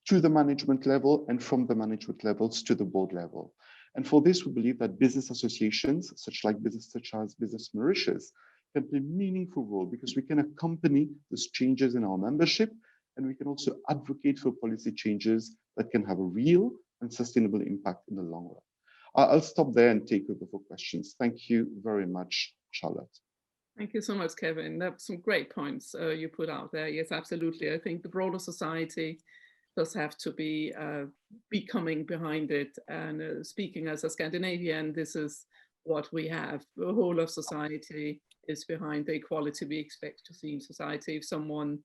to the management level and from the management levels to the board level. And for this, we believe that business associations, such as Business Mauritius, can play a meaningful role because we can accompany these changes in our membership, and we can also advocate for policy changes that can have a real and sustainable impact in the long run. I'll stop there and take over for questions. Thank you very much, Charlotte. Thank you so much, Kevin. That's some great points you put out there. Yes, absolutely. I think the broader society does have to be coming behind it. And speaking as a Scandinavian, this is what we have. The whole of society is behind the equality we expect to see in society. If someone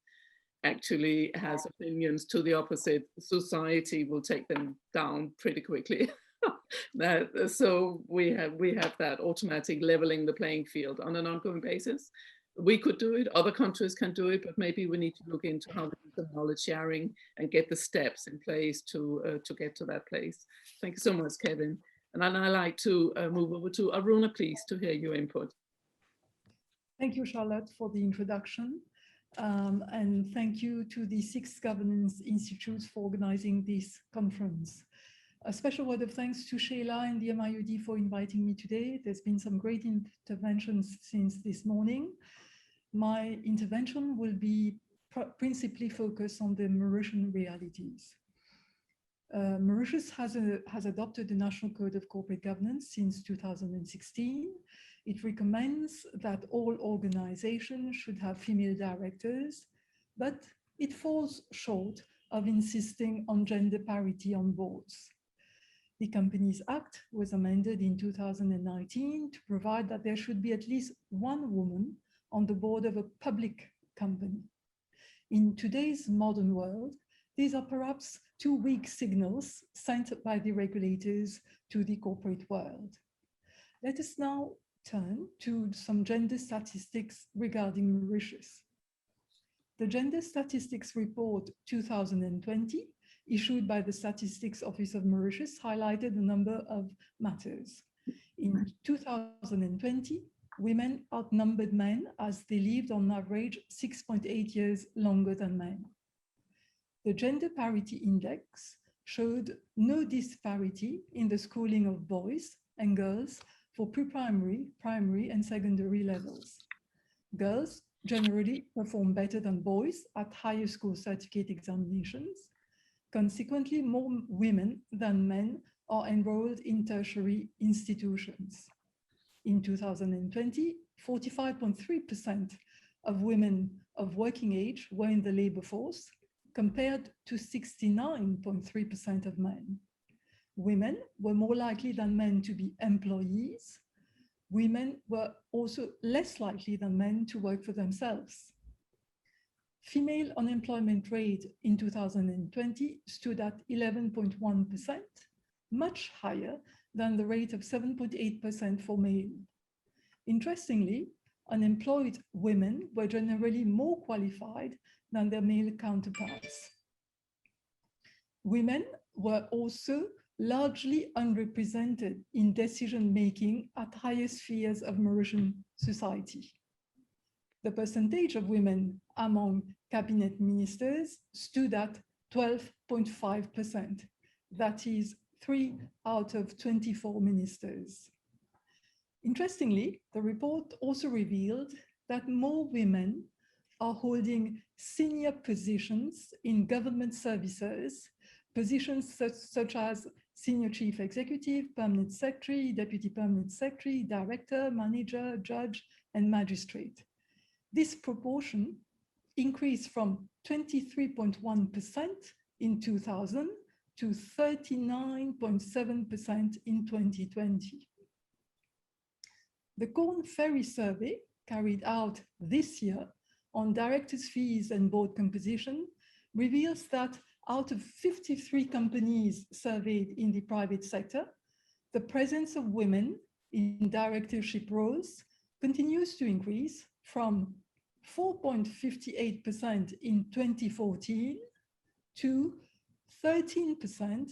actually has opinions to the opposite, society will take them down pretty quickly. So we have that automatic leveling the playing field on an ongoing basis. We could do it, other countries can do it, but maybe we need to look into how to do the knowledge sharing and get the steps in place to get to that place. Thank you so much, Kevin. And I'd like to move over to Aruna, please, to hear your input. Thank you, Charlotte, for the introduction. And thank you to the 6 governance institutes for organizing this conference. A special word of thanks to Sheila and the MIUD for inviting me today. There's been some great interventions since this morning. My intervention will be principally focused on the Mauritian realities. Mauritius has adopted the National Code of Corporate Governance since 2016. It recommends that all organizations should have female directors, but it falls short of insisting on gender parity on boards. The Companies Act was amended in 2019 to provide that there should be at least one woman on the board of a public company. In today's modern world, these are perhaps too weak signals sent by the regulators to the corporate world. Let us now turn to some gender statistics regarding Mauritius. The Gender Statistics Report 2020, issued by the Statistics Office of Mauritius, highlighted a number of matters. In 2020, women outnumbered men as they lived on average 6.8 years longer than men. The Gender Parity Index showed no disparity in the schooling of boys and girls for pre-primary, primary, and secondary levels. Girls generally perform better than boys at higher school certificate examinations. Consequently, more women than men are enrolled in tertiary institutions. In 2020, 45.3% of women of working age were in the labor force, compared to 69.3% of men. Women were more likely than men to be employees. Women were also less likely than men to work for themselves. Female unemployment rate in 2020 stood at 11.1%, much higher than the rate of 7.8% for male. Interestingly, unemployed women were generally more qualified than their male counterparts. Women were also largely unrepresented in decision-making at higher spheres of Mauritian society. The percentage of women among cabinet ministers stood at 12.5%. That is 3 out of 24 ministers. Interestingly, the report also revealed that more women are holding senior positions in government services, positions such as Senior Chief Executive, Permanent Secretary, Deputy Permanent Secretary, Director, Manager, Judge, and Magistrate. This proportion increased from 23.1% in 2000 to 39.7% in 2020. The Corn Ferry survey carried out this year on directors' fees and board composition reveals that out of 53 companies surveyed in the private sector, the presence of women in directorship roles continues to increase from 4.58% in 2014 to 13%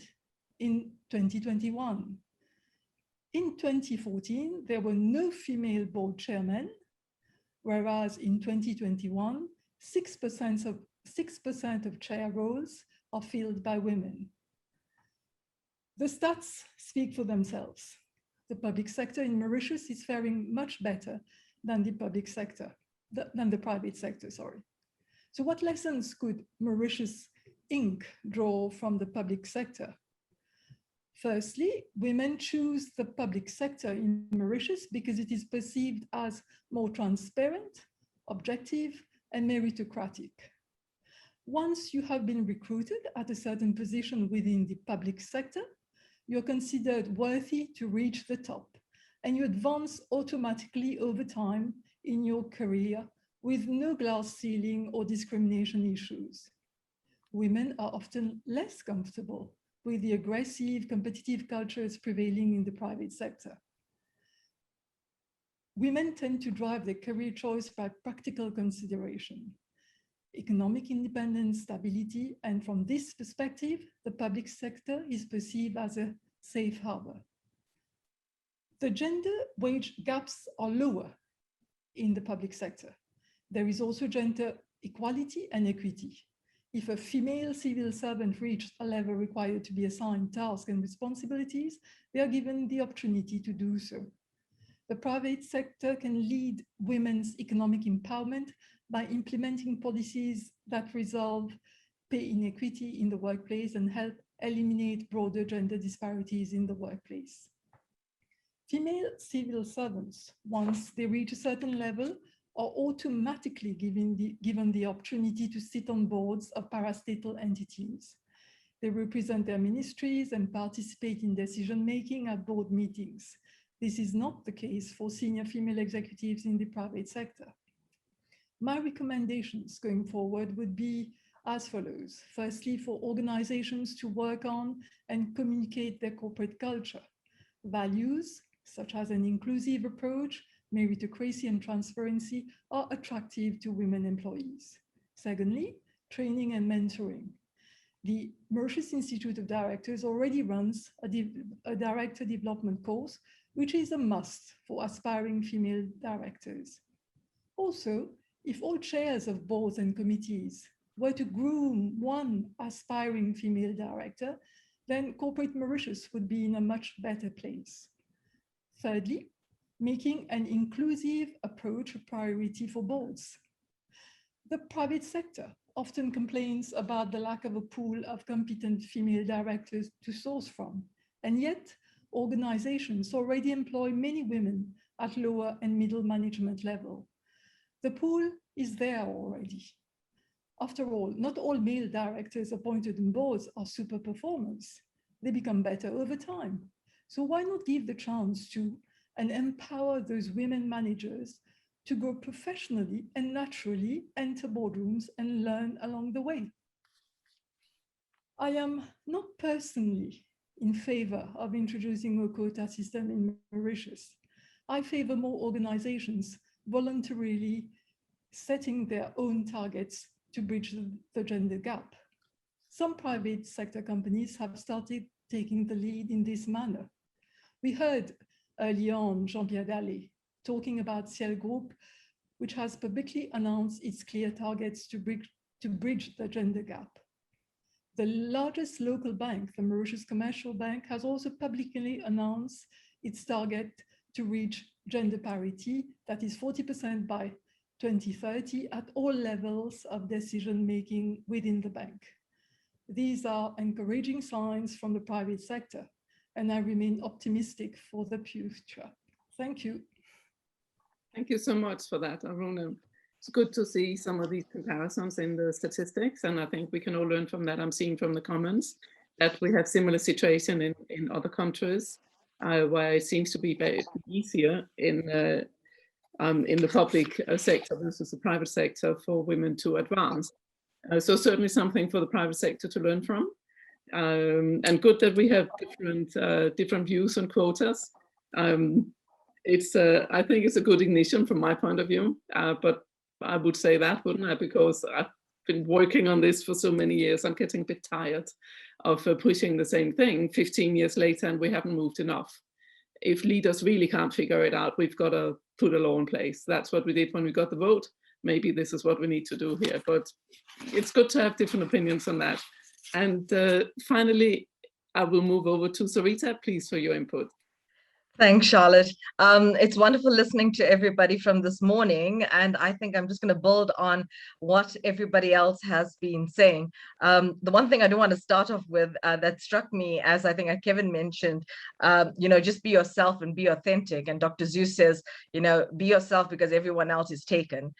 in 2021. In 2014, there were no female board chairmen, whereas in 2021, 6% of chair roles are filled by women. The stats speak for themselves. The public sector in Mauritius is faring much better than the private sector, sorry. So what lessons could Mauritius Inc. draw from the public sector? Firstly, women choose the public sector in Mauritius because it is perceived as more transparent, objective, and meritocratic. Once you have been recruited at a certain position within the public sector, you're considered worthy to reach the top, and you advance automatically over time in your career with no glass ceiling or discrimination issues. Women are often less comfortable with the aggressive, competitive cultures prevailing in the private sector. Women tend to drive their career choice by practical consideration, economic independence, stability, and from this perspective, the public sector is perceived as a safe harbor. The gender wage gaps are lower in the public sector. There is also gender equality and equity. If a female civil servant reached a level required to be assigned tasks and responsibilities, they are given the opportunity to do so. The private sector can lead women's economic empowerment by implementing policies that resolve pay inequity in the workplace and help eliminate broader gender disparities in the workplace. Female civil servants, once they reach a certain level, are automatically given the opportunity to sit on boards of parastatal entities. They represent their ministries and participate in decision-making at board meetings. This is not the case for senior female executives in the private sector. My recommendations going forward would be as follows. Firstly, for organizations to work on and communicate their corporate culture. Values, such as an inclusive approach, meritocracy, and transparency are attractive to women employees. Secondly, training and mentoring. The Mauritius Institute of Directors already runs a director development course, which is a must for aspiring female directors. Also, if all chairs of boards and committees were to groom one aspiring female director, then corporate Mauritius would be in a much better place. Thirdly, making an inclusive approach a priority for boards. The private sector often complains about the lack of a pool of competent female directors to source from, and yet organizations already employ many women at lower and middle management level. The pool is there already. After all, not all male directors appointed on boards are super performers. They become better over time. So why not give the chance to and empower those women managers to grow professionally and naturally enter boardrooms and learn along the way? I am not personally in favor of introducing a quota system in Mauritius. I favor more organizations voluntarily setting their own targets to bridge the gender gap. Some private sector companies have started taking the lead in this manner. We heard earlier on Jean-Pierre Dalle talking about Ciel Group, which has publicly announced its clear targets to bridge the gender gap. The largest local bank, the Mauritius Commercial Bank, has also publicly announced its target to reach gender parity, that is 40% by 2030 at all levels of decision-making within the bank. These are encouraging signs from the private sector, and I remain optimistic for the future. Thank you. Thank you so much for that, Aruna. It's good to see some of these comparisons in the statistics, and I think we can all learn from that. I'm seeing from the comments that we have similar situation in other countries where it seems to be very easier in the public sector versus the private sector for women to advance. So certainly something for the private sector to learn from. And good that we have different views on quotas. I think it's a good ignition from my point of view, but I would say that, wouldn't I? Because I've been working on this for so many years. I'm getting a bit tired of pushing the same thing 15 years later, and we haven't moved enough. If leaders really can't figure it out, we've got to put a law in place. That's what we did when we got the vote. Maybe this is what we need to do here, but it's good to have different opinions on that. And finally, I will move over to Sarita, please, for your input. Thanks, Charlotte. It's wonderful listening to everybody from this morning, and I think I'm just going to build on what everybody else has been saying. The one thing I do want to start off with that struck me, as I think Kevin mentioned, just be yourself and be authentic. And Dr. Zeus says, be yourself because everyone else is taken.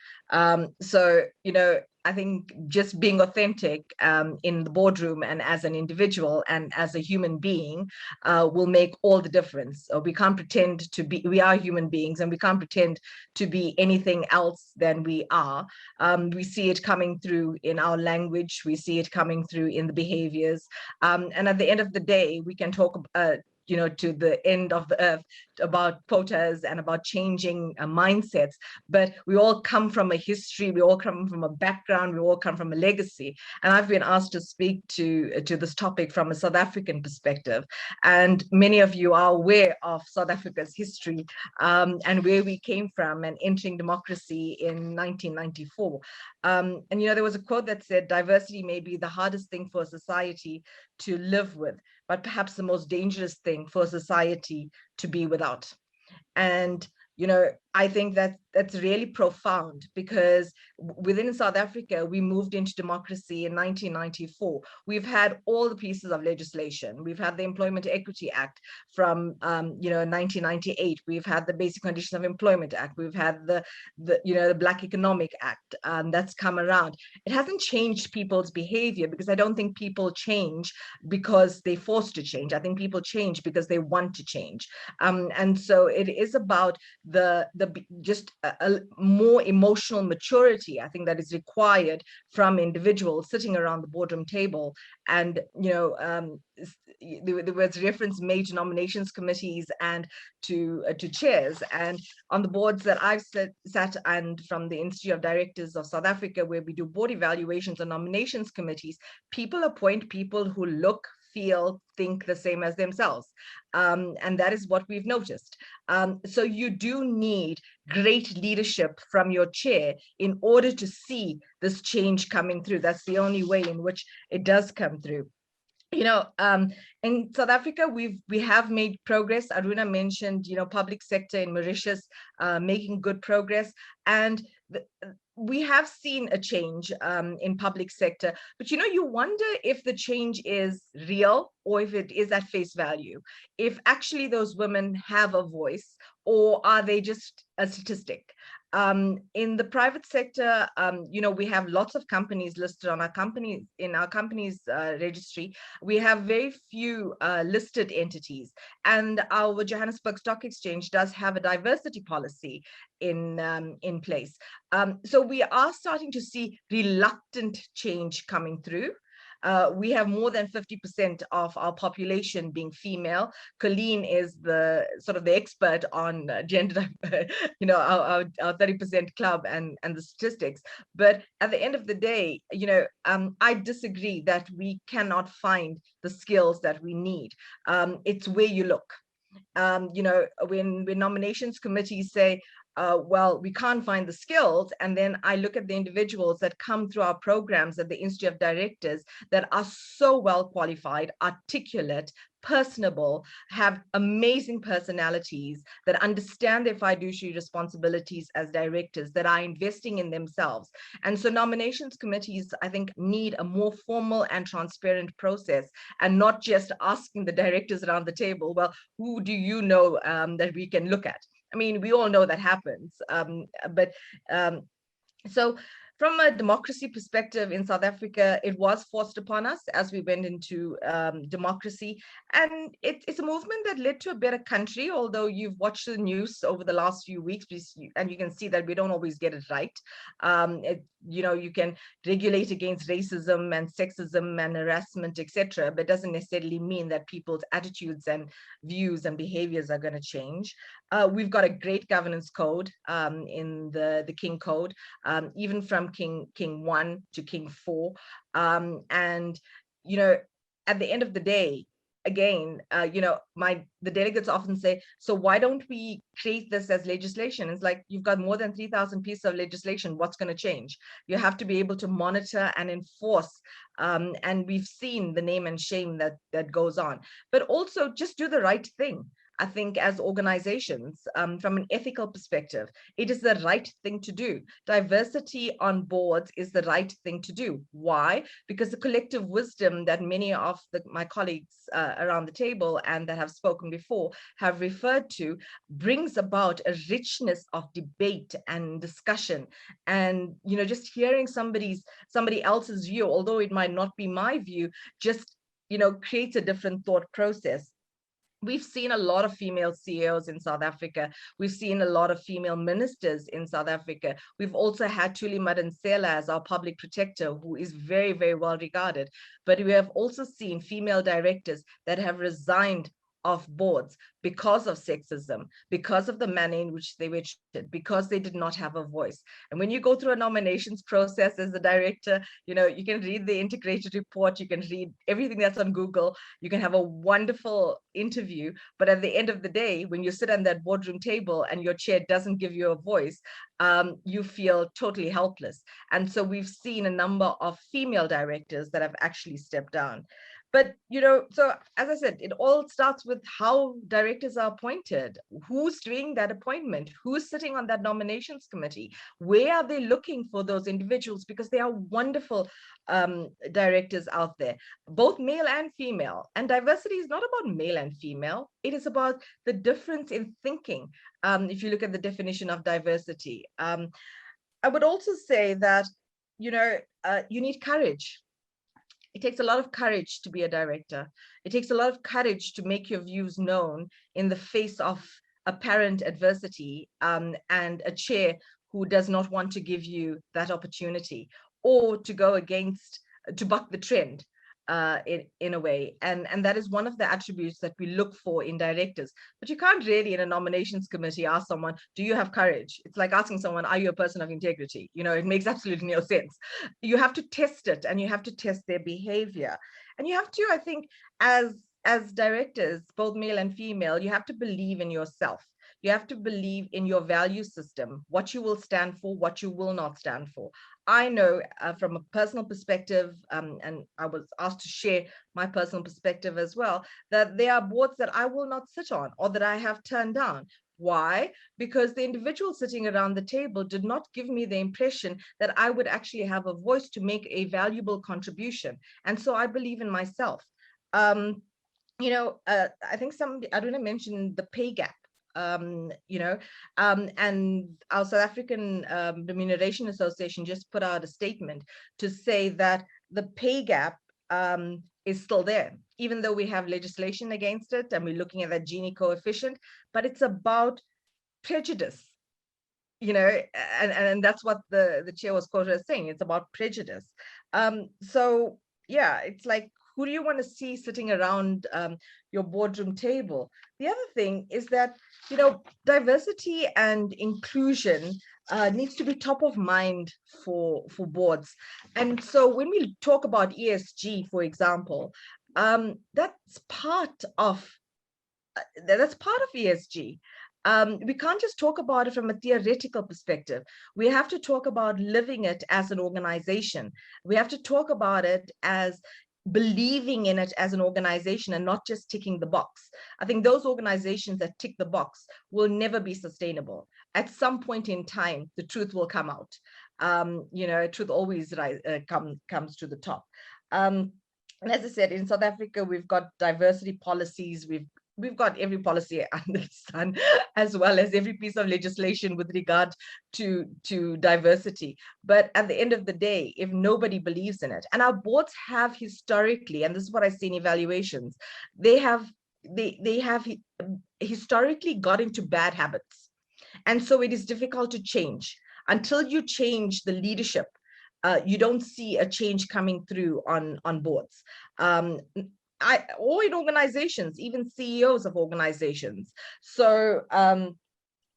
I think just being authentic in the boardroom and as an individual and as a human being will make all the difference. We can't pretend to be, we are human beings and we can't pretend to be anything else than we are. We see it coming through in our language, we see it coming through in the behaviors. And at the end of the day, we can talk to the end of the earth about quotas and about changing mindsets, but we all come from a history, we all come from a background, we all come from a legacy. And I've been asked to speak to this topic from a South African perspective, and many of you are aware of South Africa's history and where we came from and entering democracy in 1994. And there was a quote that said, diversity may be the hardest thing for a society to live with, but perhaps the most dangerous thing for society to be without. And I think that that's really profound, because within South Africa, we moved into democracy in 1994. We've had all the pieces of legislation. We've had the Employment Equity Act from 1998. We've had the Basic Conditions of Employment Act. We've had the Black Economic Act that's come around. It hasn't changed people's behavior, because I don't think people change because they're forced to change. I think people change because they want to change. And so it is about just a more emotional maturity, I think, that is required from individuals sitting around the boardroom table. And there was reference made to nominations committees and to chairs, and on the boards that I've sat and from the Institute of Directors of South Africa, where we do board evaluations and nominations committees, people appoint people who look, feel, think the same as themselves. And that is what we've noticed. So you do need great leadership from your chair in order to see this change coming through. That's the only way in which it does come through. In South Africa, we have made progress. Aruna mentioned, public sector in Mauritius making good progress, and we have seen a change in public sector. But you wonder if the change is real or if it is at face value. If actually those women have a voice, or are they just a statistic? In the private sector, we have lots of companies listed on our companies registry. We have very few listed entities, and our Johannesburg Stock Exchange does have a diversity policy in place. So we are starting to see reluctant change coming through. We have more than 50% of our population being female. Colleen is the sort of the expert on gender, our 30% club and the statistics. But at the end of the day, I disagree that we cannot find the skills that we need. It's where you look. When nominations committees say, well, we can't find the skills, and then I look at the individuals that come through our programs at the Institute of Directors that are so well qualified, articulate, personable, have amazing personalities, that understand their fiduciary responsibilities as directors, that are investing in themselves. And so nominations committees, I think, need a more formal and transparent process, and not just asking the directors around the table, well, who do you know that we can look at? I mean, we all know that happens, so from a democracy perspective in South Africa, it was forced upon us as we went into democracy. And it's a movement that led to a better country, although you've watched the news over the last few weeks, and you can see that we don't always get it right. You can regulate against racism and sexism and harassment, etc., but it doesn't necessarily mean that people's attitudes and views and behaviors are going to change. We've got a great governance code in the King Code, even from King 1 to King 4. And, at the end of the day, again, the delegates often say, so why don't we create this as legislation? It's like, you've got more than 3,000 pieces of legislation. What's going to change? You have to be able to monitor and enforce. And we've seen the name and shame that goes on, but also just do the right thing. I think as organizations, from an ethical perspective, it is the right thing to do. Diversity on boards is the right thing to do. Why? Because the collective wisdom that many of my colleagues around the table and that have spoken before have referred to brings about a richness of debate and discussion. And, you know, just hearing somebody else's view, although it might not be my view, just, you know, creates a different thought process. We've seen a lot of female CEOs in South Africa. We've seen a lot of female ministers in South Africa. We've also had Thuli Madonsela as our public protector, who is very, very well regarded. But we have also seen female directors that have resigned off boards because of sexism, because of the manner in which they were treated, because they did not have a voice. And when you go through a nominations process as a director, you know, you can read the integrated report, you can read everything that's on Google, you can have a wonderful interview, but at the end of the day, when you sit on that boardroom table and your chair doesn't give you a voice, you feel totally helpless. And so we've seen a number of female directors that have actually stepped down. But, you know, so as I said, it all starts with how directors are appointed. Who's doing that appointment? Who's sitting on that nominations committee? Where are they looking for those individuals? Because there are wonderful directors out there, both male and female. And diversity is not about male and female. It is about the difference in thinking. If you look at the definition of diversity, I would also say that, you know, you need courage. It takes a lot of courage to be a director. It takes a lot of courage to make your views known in the face of apparent adversity, and a chair who does not want to give you that opportunity, or to go against, to buck the trend in a way. And that is one of the attributes that we look for in directors. But you can't really in a nominations committee ask someone, do you have courage? It's like asking someone, are you a person of integrity? You know, it makes absolutely no sense. You have to test it, and you have to test their behavior. And you have to, I think, as directors, both male and female, you have to believe in yourself. You have to believe in your value system, what you will stand for, what you will not stand for. I know from a personal perspective, and I was asked to share my personal perspective as well, that there are boards that I will not sit on or that I have turned down. Why? Because the individual sitting around the table did not give me the impression that I would actually have a voice to make a valuable contribution. And so I believe in myself. You know, I think I don't know, mentioned the pay gap. You know, and our South African Remuneration Association just put out a statement to say that the pay gap is still there, even though we have legislation against it and we're looking at that Gini coefficient, but it's about prejudice, you know, and that's what the chair was quoted as saying, it's about prejudice. So yeah, it's like, who do you want to see sitting around your boardroom table? The other thing is that, you know, diversity and inclusion needs to be top of mind for boards. And so when we talk about ESG, for example, that's part of ESG. We can't just talk about it from a theoretical perspective. We have to talk about living it as an organization. We have to talk about it as believing in it as an organization and not just ticking the box. I think those organizations that tick the box will never be sustainable. At some point in time, the truth will come out. You know, truth always comes to the top. And as I said, in South Africa, we've got diversity policies. We've got every policy under the sun, as well as every piece of legislation with regard to diversity. But at the end of the day, if nobody believes in it, and our boards have historically, and this is what I see in evaluations, they have historically got into bad habits. And so it is difficult to change. Until you change the leadership, you don't see a change coming through on boards. Or in organizations, even CEOs of organizations. So,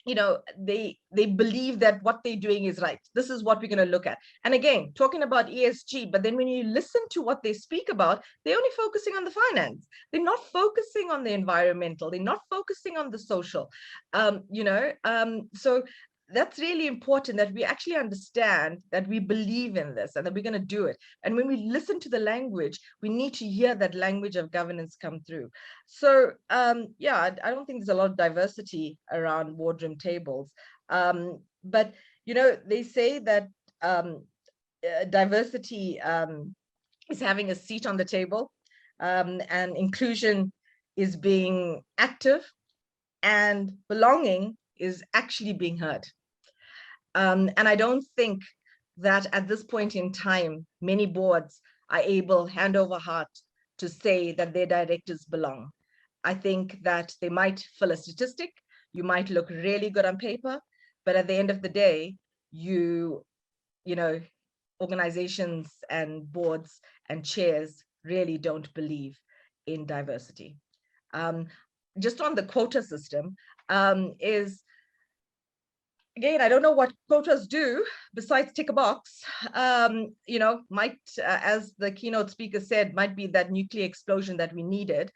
you know, they believe that what they're doing is right. This is what we're going to look at. And again, talking about ESG, but then when you listen to what they speak about, they're only focusing on the finance. They're not focusing on the environmental. They're not focusing on the social, you know. So that's really important, that we actually understand that we believe in this and that we're going to do it. And when we listen to the language, we need to hear that language of governance come through. So yeah, I don't think there's a lot of diversity around boardroom tables. But, you know, they say that diversity is having a seat on the table, and inclusion is being active, and belonging is actually being heard. And I don't think that at this point in time, many boards are able, hand over heart, to say that their directors belong. I think that they might fill a statistic, you might look really good on paper, but at the end of the day, you know, organizations and boards and chairs really don't believe in diversity. Just on the quota system, is, again, I don't know what quotas do besides tick a box. You know, might, as the keynote speaker said, might be that nuclear explosion that we needed.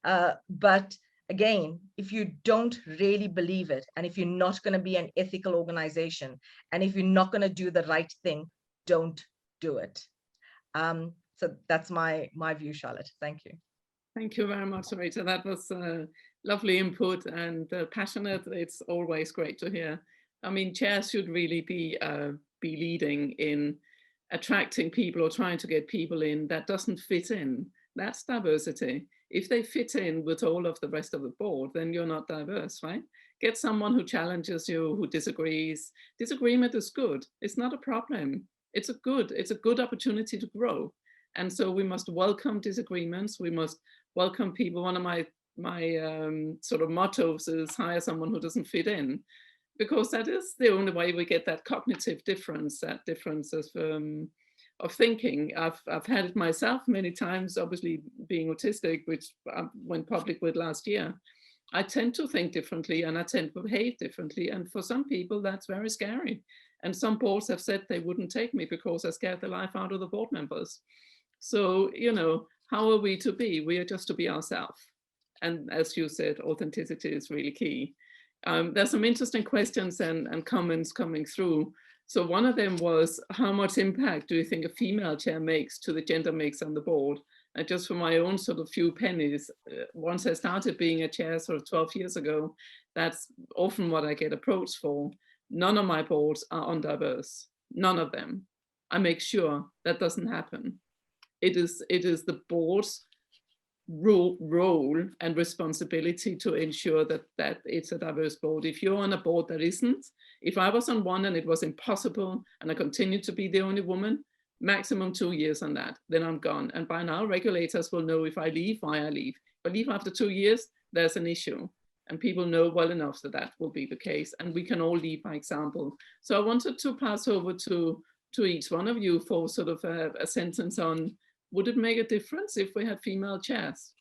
But again, if you don't really believe it, and if you're not going to be an ethical organization, and if you're not going to do the right thing, don't do it. So that's my view, Charlotte. Thank you. Thank you very much, Rita. That was lovely input and passionate. It's always great to hear. I mean, chairs should really be leading in attracting people or trying to get people in that doesn't fit in. That's diversity. If they fit in with all of the rest of the board, then you're not diverse, right? Get someone who challenges you, who disagrees. Disagreement is good. It's not a problem. It's a good opportunity to grow. And so we must welcome disagreements. We must welcome people. One of my sort of mottos is hire someone who doesn't fit in, because that is the only way we get that cognitive difference, that difference of thinking. I've had it myself many times, obviously being autistic, which I went public with last year. I tend to think differently and I tend to behave differently. And for some people, that's very scary. And some boards have said they wouldn't take me because I scared the life out of the board members. So, you know, how are we to be? We are just to be ourselves. And as you said, authenticity is really key. There's some interesting questions and comments coming through. So one of them was, how much impact do you think a female chair makes to the gender mix on the board? And just for my own sort of few pennies, once I started being a chair sort of 12 years ago, that's often what I get approached for. None of my boards are undiverse, none of them. I make sure that doesn't happen. It is the board's role and responsibility to ensure that it's a diverse board. If you're on a board that isn't, if I was on one and it was impossible and I continued to be the only woman, maximum 2 years on that, then I'm gone. And by now regulators will know if I leave, why I leave. If I leave after 2 years, there's an issue. And people know well enough that that will be the case. And we can all lead by example. So I wanted to pass over to each one of you for sort of a sentence on, would it make a difference if we had female chairs?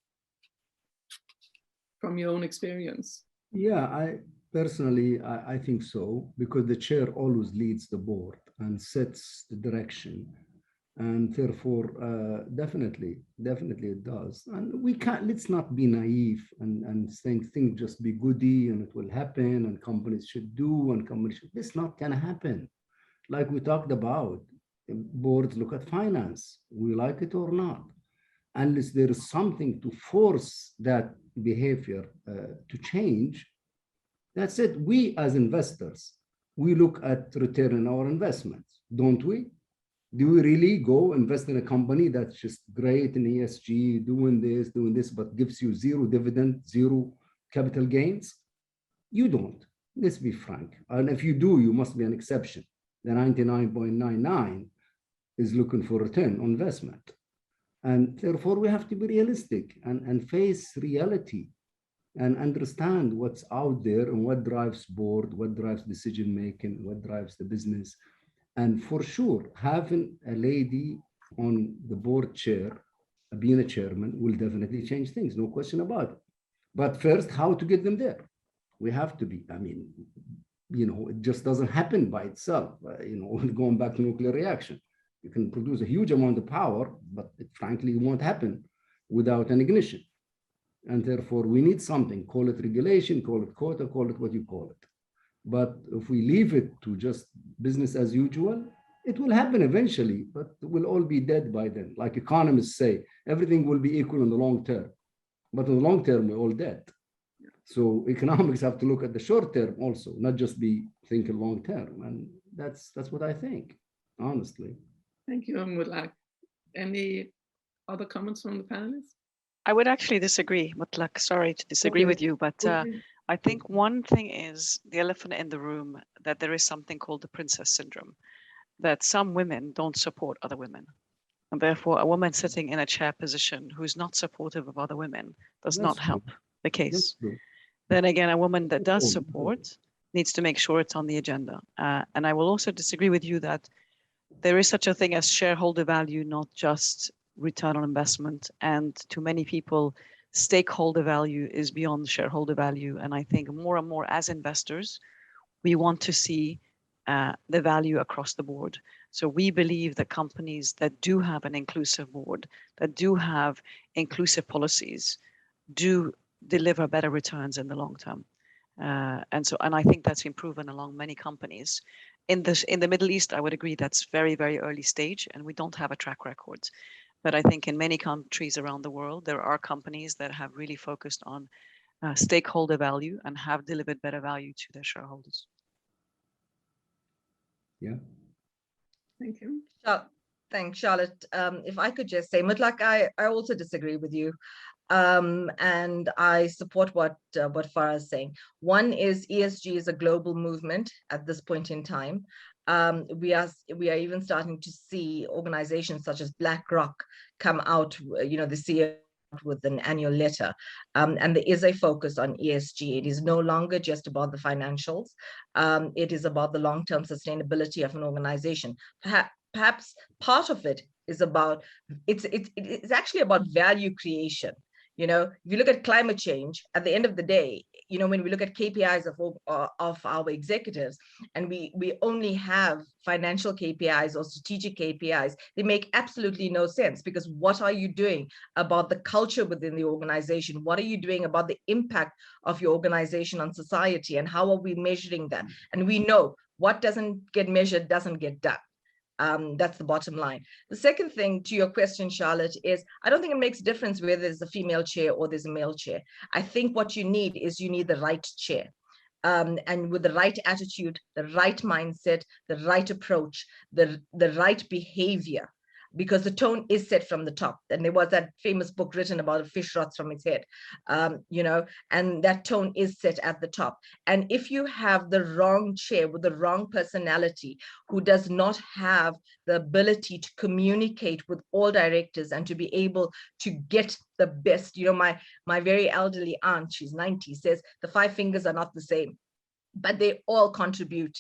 From your own experience. Yeah, I personally think so, because the chair always leads the board and sets the direction. And therefore, definitely it does. And we can't, let's not be naive and think just be goody and it will happen and companies should do and companies should, it's not gonna happen. Like we talked about, boards look at finance, we like it or not. Unless there is something to force that behavior to change, that's it. We as investors, we look at return on our investments, don't we? Do we really go invest in a company that's just great in ESG, doing this, but gives you zero dividend, zero capital gains? You don't, let's be frank. And if you do, you must be an exception. The 99.99 is looking for return on investment. And therefore we have to be realistic and face reality and understand what's out there and what drives board, what drives decision-making, what drives the business. And for sure, having a lady on the board chair, being a chairman, will definitely change things, no question about it. But first, how to get them there? We have to be, I mean, you know, it just doesn't happen by itself. You know, going back to nuclear reaction, you can produce a huge amount of power, but it frankly won't happen without an ignition. And therefore, we need something, call it regulation, call it quota, call it what you call it. But if we leave it to just business as usual, it will happen eventually, but we'll all be dead by then. Like economists say, everything will be equal in the long term. But in the long term, we're all dead. So economics have to look at the short term also, not just be thinking long term. And that's what I think, honestly. Thank you, Mutlaq. Any other comments from the panelists? I would actually disagree, Mutlaq. Sorry to disagree with you, but I think one thing is the elephant in the room, that there is something called the princess syndrome, that some women don't support other women. And therefore, a woman sitting in a chair position who's not supportive of other women does not help the case. Then again, a woman that does support needs to make sure it's on the agenda. And I will also disagree with you that there is such a thing as shareholder value, not just return on investment. And to many people, stakeholder value is beyond shareholder value. And I think more and more as investors, we want to see the value across the board. So we believe that companies that do have an inclusive board, that do have inclusive policies, do deliver better returns in the long term. And I think that's been proven along many companies. In the Middle East, I would agree that's very, very early stage, and we don't have a track record. But I think in many countries around the world, there are companies that have really focused on stakeholder value and have delivered better value to their shareholders. Yeah. Thank you. Thanks, Charlotte. If I could just say, Mutlaq, I also disagree with you. And I support what Farah is saying. One is ESG is a global movement at this point in time. We are even starting to see organizations such as BlackRock come out, this year with an annual letter. And there is a focus on ESG. It is no longer just about the financials. It is about the long-term sustainability of an organization. Perhaps part of it is about, it's actually about value creation. If you look at climate change, at the end of the day, when we look at KPIs of our executives, and we only have financial KPIs or strategic KPIs, they make absolutely no sense, because what are you doing about the culture within the organization? What are you doing about the impact of your organization on society? And how are we measuring that? And we know what doesn't get measured doesn't get done. That's the bottom line. The second thing to your question, Charlotte, is I don't think it makes a difference whether there's a female chair or there's a male chair. I think what you need is you need the right chair. And with the right attitude, the right mindset, the right approach, the right behavior, because the tone is set from the top. And there was that famous book written about a fish rots from its head, and that tone is set at the top. And if you have the wrong chair with the wrong personality, who does not have the ability to communicate with all directors and to be able to get the best, my very elderly aunt, she's 90, says the 5 fingers are not the same, but they all contribute.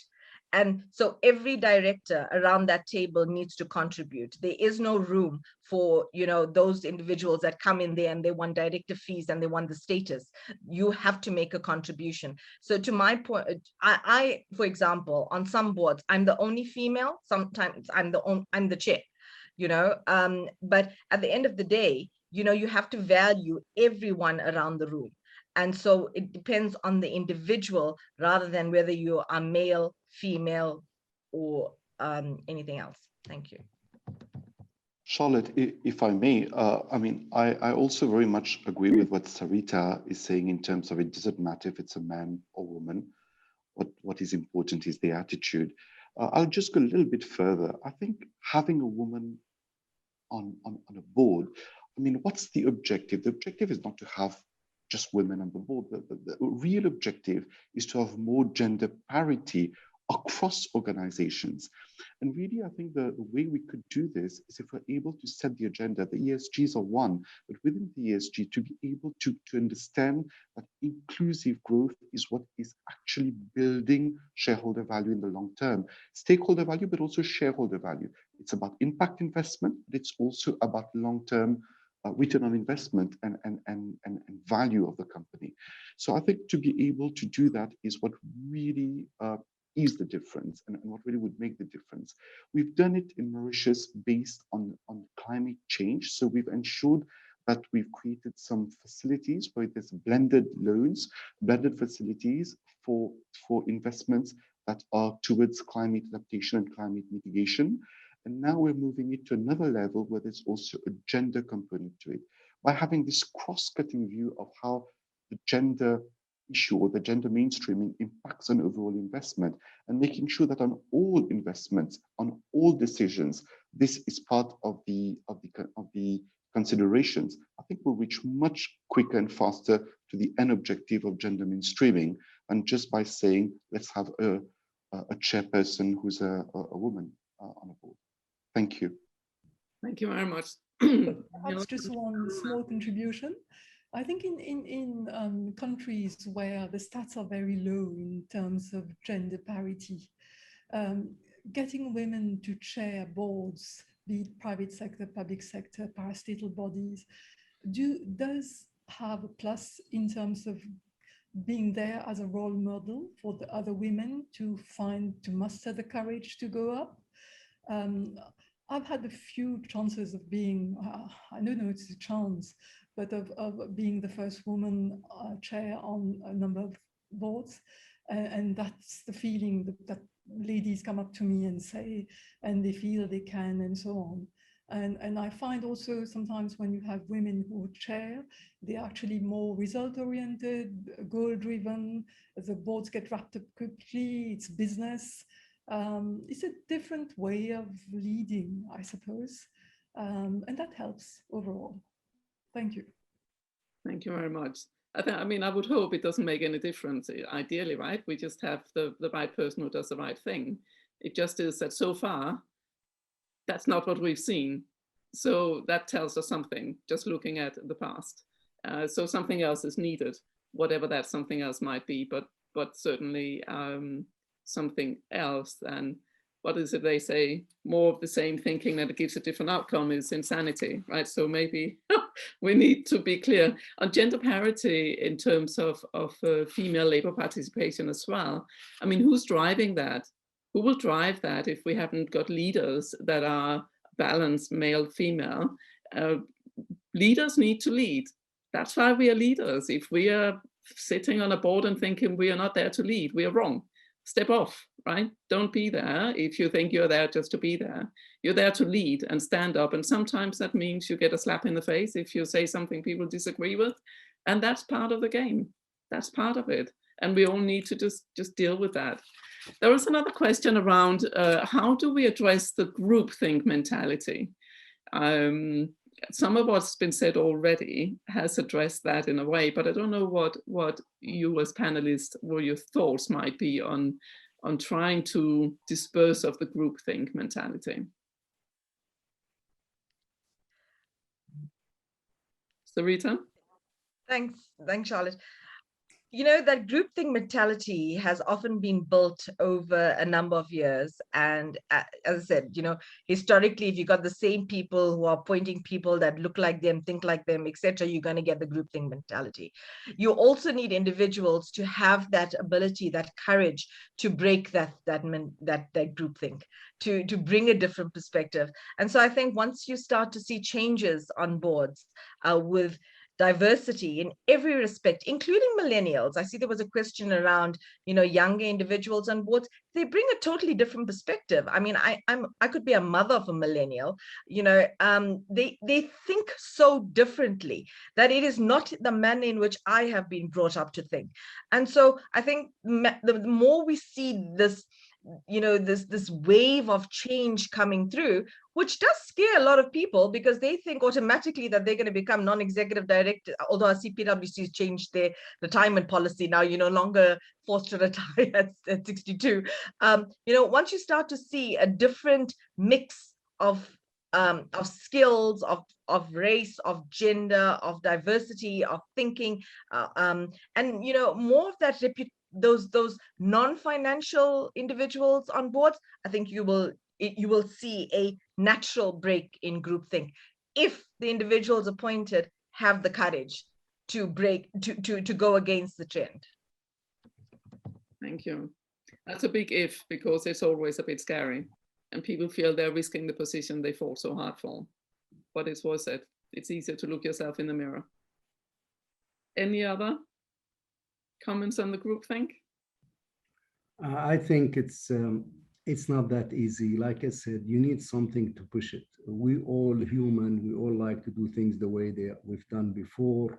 And so every director around that table needs to contribute. There is no room for, those individuals that come in there and they want director fees and they want the status. You have to make a contribution. So to my point, I, for example, on some boards, I'm the only female. Sometimes I'm the chair, but at the end of the day, you have to value everyone around the room. And so it depends on the individual rather than whether you are male, female, or anything else. Thank you. Charlotte, if I may, I also very much agree with what Sarita is saying in terms of it doesn't matter if it's a man or woman. What is important is the attitude. I'll just go a little bit further. I think having a woman on a board, what's the objective? The objective is not to have just women on the board. The real objective is to have more gender parity across organizations. And really, I think the way we could do this is if we're able to set the agenda. The ESGs are one, but within the ESG, to be able to understand that inclusive growth is what is actually building shareholder value in the long term. Stakeholder value, but also shareholder value. It's about impact investment, but it's also about long-term return on investment and value of the company. So I think to be able to do that is what really is the difference and what really would make the difference. We've done it in Mauritius based on climate change. So we've ensured that we've created some facilities where there's blended loans, blended facilities for investments that are towards climate adaptation and climate mitigation. And now we're moving it to another level where there's also a gender component to it. By having this cross-cutting view of how the gender issue or the gender mainstreaming impacts on overall investment, and making sure that on all investments, on all decisions, this is part of the considerations, I think we'll reach much quicker and faster to the end objective of gender mainstreaming, and just by saying, let's have a chairperson who's a woman on a board. Thank you. Thank you very much. Perhaps just one small contribution. I think in countries where the stats are very low in terms of gender parity, getting women to chair boards, be it private sector, public sector, parastatal bodies, does have a plus in terms of being there as a role model for the other women to muster the courage to go up. I've had a few chances of being, I don't know it's a chance, but of being the first woman chair on a number of boards. And that's the feeling that ladies come up to me and say, and they feel they can and so on. And I find also sometimes when you have women who chair, they're actually more result-oriented, goal-driven, the boards get wrapped up quickly, it's business. It's a different way of leading, I suppose, and that helps overall. Thank you. Thank you very much. I mean, I would hope it doesn't make any difference, ideally, right? We just have the right person who does the right thing. It just is that so far, that's not what we've seen. So that tells us something, just looking at the past. So something else is needed, whatever that something else might be, but certainly something else than, what is it they say, more of the same thinking that it gives a different outcome is insanity, right? So maybe we need to be clear on gender parity in terms of female labor participation as well. I mean, who's driving that? Who will drive that if we haven't got leaders that are balanced male, female? Leaders need to lead. That's why we are leaders. If we are sitting on a board and thinking we are not there to lead, we are wrong. Step off, right? Don't be there if you think you're there just to be there. You're there to lead and stand up. And sometimes that means you get a slap in the face if you say something people disagree with. And that's part of the game. That's part of it. And we all need to just deal with that. There was another question around how do we address the groupthink mentality? Some of what's been said already has addressed that in a way, but I don't know what you as panelists, what your thoughts might be on trying to disperse of the groupthink mentality. Sarita? Thanks, Charlotte. You know, that groupthink mentality has often been built over a number of years. And as I said, you know, historically, if you got the same people who are appointing people that look like them, think like them, etc., you're going to get the groupthink mentality. You also need individuals to have that ability, that courage to break that groupthink, to bring a different perspective. And so I think once you start to see changes on boards with diversity in every respect, including millennials. I see there was a question around, you know, younger individuals on boards. They bring a totally different perspective. I mean, I could be a mother of a millennial. You know, they think so differently that it is not the manner in which I have been brought up to think. And so I think the more we see this, you know, this wave of change coming through, which does scare a lot of people because they think automatically that they're going to become non-executive director, although I see PwC has changed their retirement policy now. You're no longer forced to retire at 62. You know, once you start to see a different mix of skills, of race, of gender, of diversity, of thinking, and, you know, more of that those non-financial individuals on boards, I think you will see a natural break in groupthink if the individuals appointed have the courage to go against the trend. Thank you. That's a big if, because it's always a bit scary and people feel they're risking the position they fought so hard for. But it's worth it. it's easier to look yourself in the mirror. Any other comments on the groupthink? I think it's not that easy. Like I said, you need something to push it. We all human, we all like to do things the way we've done before.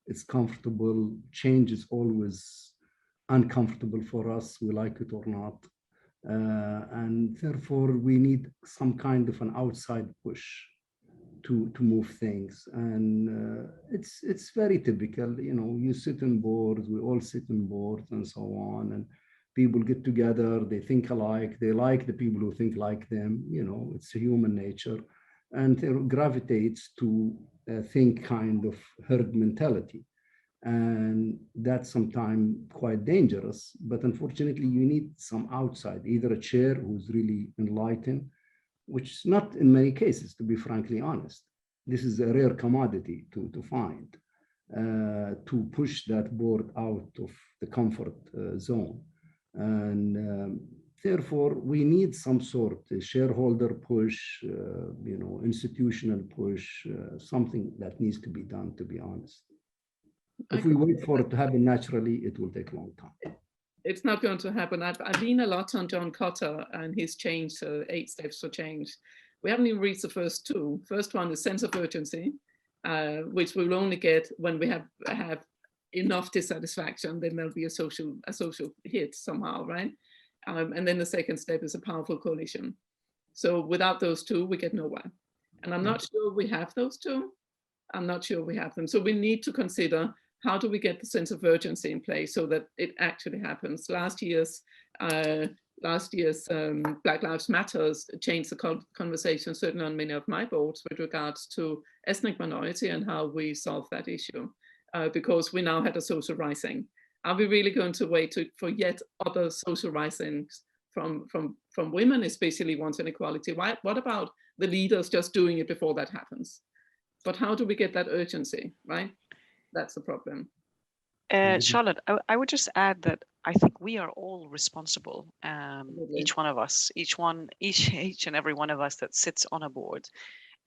It's comfortable. Change is always uncomfortable for us, we like it or not. And therefore, we need some kind of an outside push to move things. And it's very typical, you know, you sit in boards, we all sit in boards and so on. And people get together, they think alike, they like the people who think like them, you know, it's human nature. And it gravitates to think kind of herd mentality. And that's sometimes quite dangerous, but unfortunately you need some outside, either a chair who's really enlightened, which is not in many cases, to be frankly honest. This is a rare commodity to find, to push that board out of the comfort zone. And therefore, we need some sort of shareholder push, you know, institutional push, something that needs to be done, to be honest. If we wait for it to happen naturally, it will take a long time. It's not going to happen. I've been a lot on John Cotter and his change, 8 steps for change. We haven't even reached the first 2. First one is sense of urgency, which we'll only get when we have enough dissatisfaction. Then there'll be a social hit somehow, right? And then the second step is a powerful coalition. So without those 2, we get nowhere. And I'm not sure we have those 2. I'm not sure we have them. So we need to consider, how do we get the sense of urgency in place so that it actually happens? Last year's Black Lives Matters changed the conversation, certainly on many of my boards, with regards to ethnic minority and how we solve that issue, because we now had a social rising. Are we really going to wait for yet other social risings from women, especially wanting equality? What about the leaders just doing it before that happens? But how do we get that urgency, right? That's the problem. Charlotte, I would just add that I think we are all responsible. Each one of us, each and every one of us that sits on a board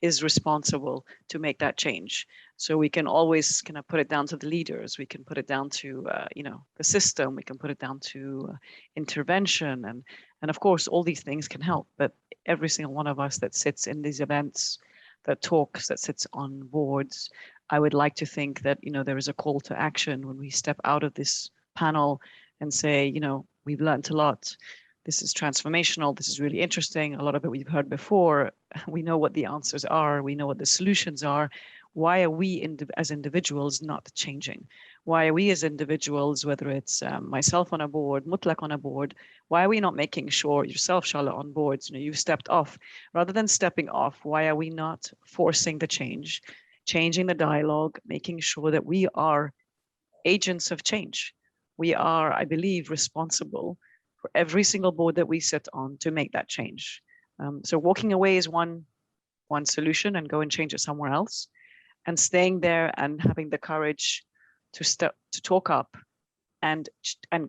is responsible to make that change. So we can always kind of put it down to the leaders. We can put it down to the system. We can put it down to intervention, and of course all these things can help. But every single one of us that sits in these events, that talks, that sits on boards, I would like to think that, there is a call to action when we step out of this panel and say, we've learned a lot. This is transformational. This is really interesting. A lot of it we've heard before. We know what the answers are. We know what the solutions are. Why are we as individuals not changing? Why are we as individuals, whether it's myself on a board, Mutlaq on a board, why are we not making sure, yourself, Charlotte, on boards, you've stepped off? Rather than stepping off, why are we not forcing the change, changing the dialogue, making sure that we are agents of change? We are, I believe, responsible for every single board that we sit on to make that change. So walking away is one solution, and go and change it somewhere else. And staying there and having the courage to talk up and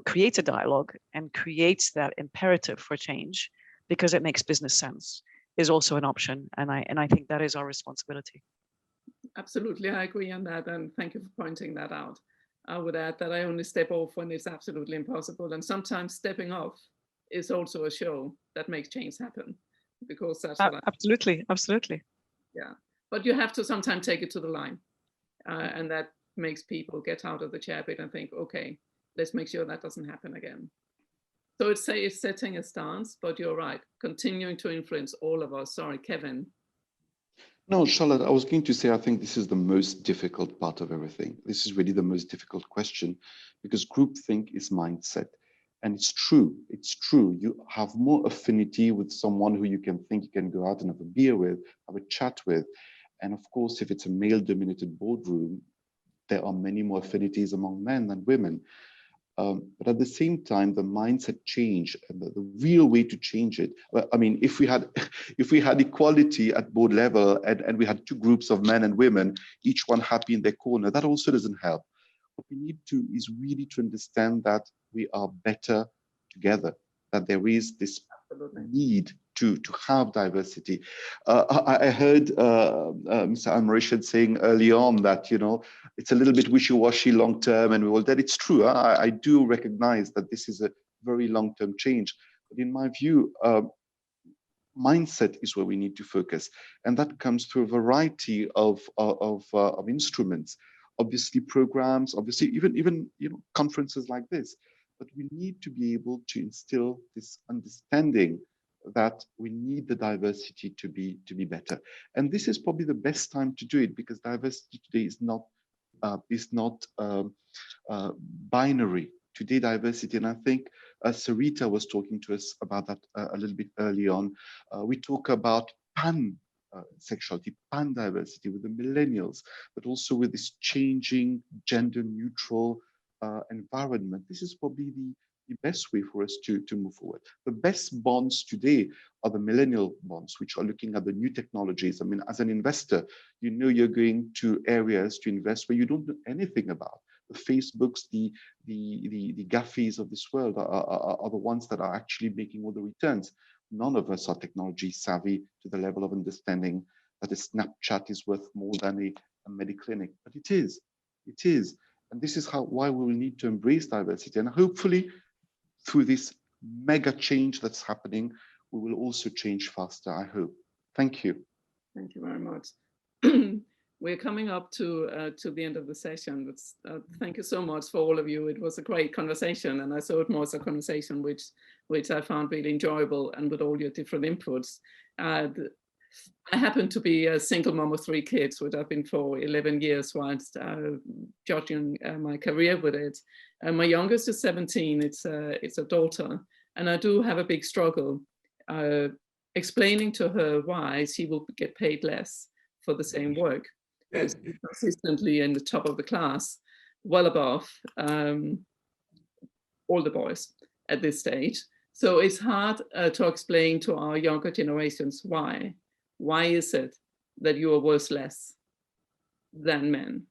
create a dialogue and create that imperative for change, because it makes business sense, is also an option. And I think that is our responsibility. Absolutely, I agree on that, and thank you for pointing that out. I would add that I only step off when it's absolutely impossible, and sometimes stepping off is also a show that makes change happen, because that's what absolutely. Yeah, but you have to sometimes take it to the line, and that makes people get out of the chair bit and think, okay, let's make sure that doesn't happen again. So it's setting a stance, but you're right, continuing to influence all of us. Sorry, Kevin. No, Charlotte, I was going to say, I think this is the most difficult part of everything. This is really the most difficult question, because groupthink is mindset. And it's true. You have more affinity with someone who you can think you can go out and have a beer with, have a chat with. And of course, if it's a male-dominated boardroom, there are many more affinities among men than women. But at the same time, the mindset change, and the real way to change it. I mean, if we had equality at board level, and we had 2 groups of men and women, each one happy in their corner, that also doesn't help. What we need to is really to understand that we are better together, that there is this need to have diversity. I heard Mr. Al Morished saying early on that, you know, it's a little bit wishy-washy long term, and all that. It's true. I do recognize that this is a very long-term change. But in my view, mindset is where we need to focus, and that comes through a variety of instruments. Obviously, programs. Obviously, even you know, conferences like this. But we need to be able to instill this understanding that we need the diversity to be better. And this is probably the best time to do it, because diversity today is not binary. Today, diversity, and I think Sarita was talking to us about that a little bit early on. We talk about sexuality, pan diversity with the millennials, but also with this changing gender neutral environment. This is probably the best way for us to move forward. The best bonds today are the millennial bonds, which are looking at the new technologies. I mean, as an investor, you know you're going to areas to invest where you don't know anything about. The Facebooks, the GAFIs of this world are the ones that are actually making all the returns. None of us are technology savvy to the level of understanding that a Snapchat is worth more than a Mediclinic, but it is. And this is why we will need to embrace diversity. And hopefully through this mega change that's happening, we will also change faster, I hope. Thank you. Thank you very much. We're coming up to the end of the session. Thank you so much for all of you. It was a great conversation, and I saw it more as a conversation which I found really enjoyable, and with all your different inputs. I happen to be a single mom of 3 kids, which I've been for 11 years whilst judging my career with it. My youngest is 17, it's a daughter, and I do have a big struggle explaining to her why she will get paid less for the same work. Yes. Consistently in the top of the class, well above all the boys at this stage. So it's hard to explain to our younger generations why. Why is it that you are worth less than men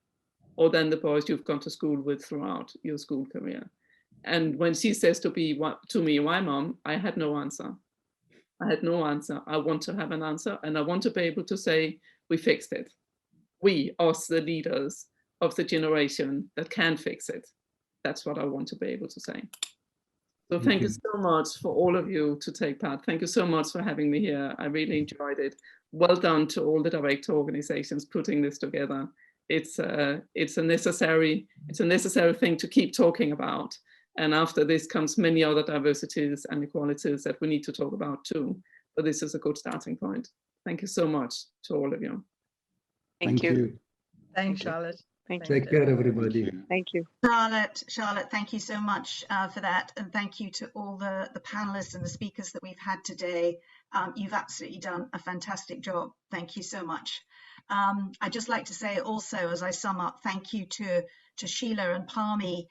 or than the boys you've gone to school with throughout your school career? And when she says to me, why, Mom? I had no answer. I had no answer. I want to have an answer, and I want to be able to say, we fixed it. We, us, the leaders of the generation that can fix it. That's what I want to be able to say. So thank you so much for all of you to take part. Thank you so much for having me here. I really enjoyed it. Well done to all the director organizations putting this together. It's a necessary thing to keep talking about. And after this comes many other diversities and equalities that we need to talk about too. But this is a good starting point. Thank you so much to all of you. Thank you. Thanks, Charlotte. Thank you. Take care, everybody. Thank you. Charlotte, thank you so much for that. And thank you to all the panelists and the speakers that we've had today. You've absolutely done a fantastic job. Thank you so much. I'd just like to say also, as I sum up, thank you to Sheila and Palmi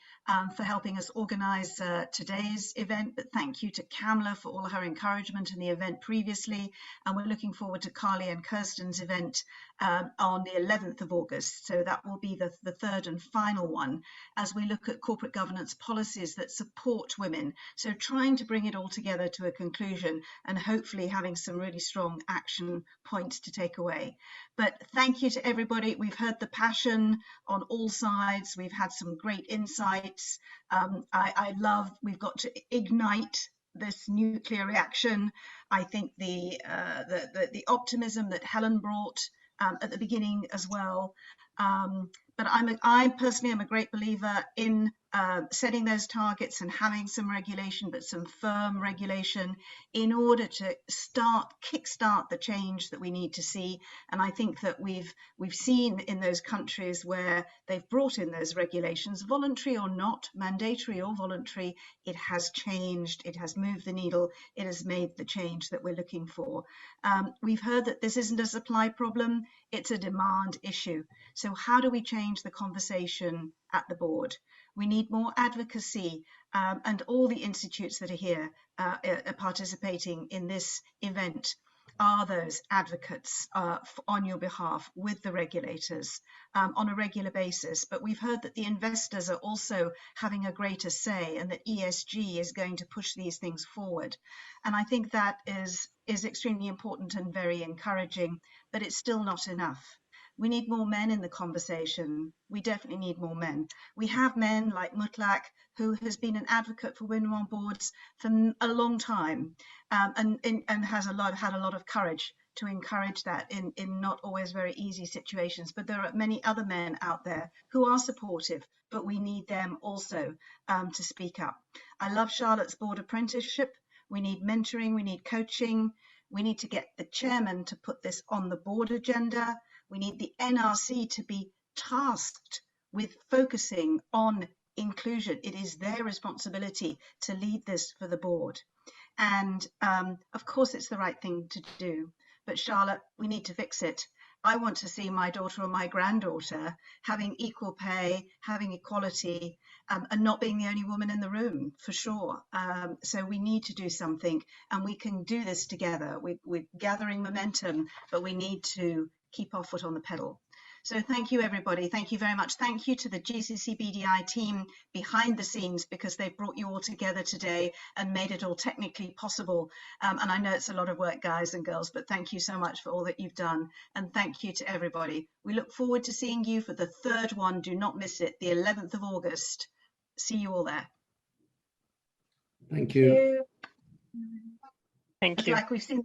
for helping us organize today's event, but thank you to Kamla for all her encouragement in the event previously, and we're looking forward to Carly and Kirsten's event on the 11th of August, so that will be the third and final one as we look at corporate governance policies that support women, so trying to bring it all together to a conclusion and hopefully having some really strong action points to take away. But thank you to everybody. We've heard the passion on all sides. We've had some great insights. I love, we've got to ignite this nuclear reaction. I think the optimism that Helen brought at the beginning as well. But I personally am a great believer in setting those targets and having some regulation, but some firm regulation in order to kickstart the change that we need to see. And I think that we've seen in those countries where they've brought in those regulations, voluntary or not, mandatory or voluntary, it has changed, it has moved the needle, it has made the change that we're looking for. We've heard that this isn't a supply problem, it's a demand issue. So how do we change the conversation at the board? We need more advocacy, and all the institutes that are here are participating in this event are those advocates on your behalf with the regulators on a regular basis. But we've heard that the investors are also having a greater say, and that ESG is going to push these things forward. And I think that is extremely important and very encouraging, but it's still not enough. We need more men in the conversation. We definitely need more men. We have men like Mutlaq, who has been an advocate for women on boards for a long time, and has had a lot of courage to encourage that in not always very easy situations. But there are many other men out there who are supportive, but we need them also to speak up. I love Charlotte's board apprenticeship. We need mentoring, we need coaching. We need to get the chairman to put this on the board agenda. We need the NRC to be tasked with focusing on inclusion. It is their responsibility to lead this for the board. And of course, it's the right thing to do. But Charlotte, we need to fix it. I want to see my daughter or my granddaughter having equal pay, having equality, and not being the only woman in the room, for sure. So we need to do something, and we can do this together. We're gathering momentum, but we need to keep our foot on the pedal. So thank you, everybody. Thank you very much. Thank you to the GCC BDI team behind the scenes, because they've brought you all together today and made it all technically possible. And I know it's a lot of work, guys and girls, but thank you so much for all that you've done. And thank you to everybody. We look forward to seeing you for the third one. Do not miss it, the 11th of August. See you all there. Thank you. Thank you. Like we've seen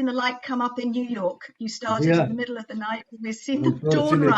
the light come up in New York. You started in the middle of the night, and we've seen the dawn rise.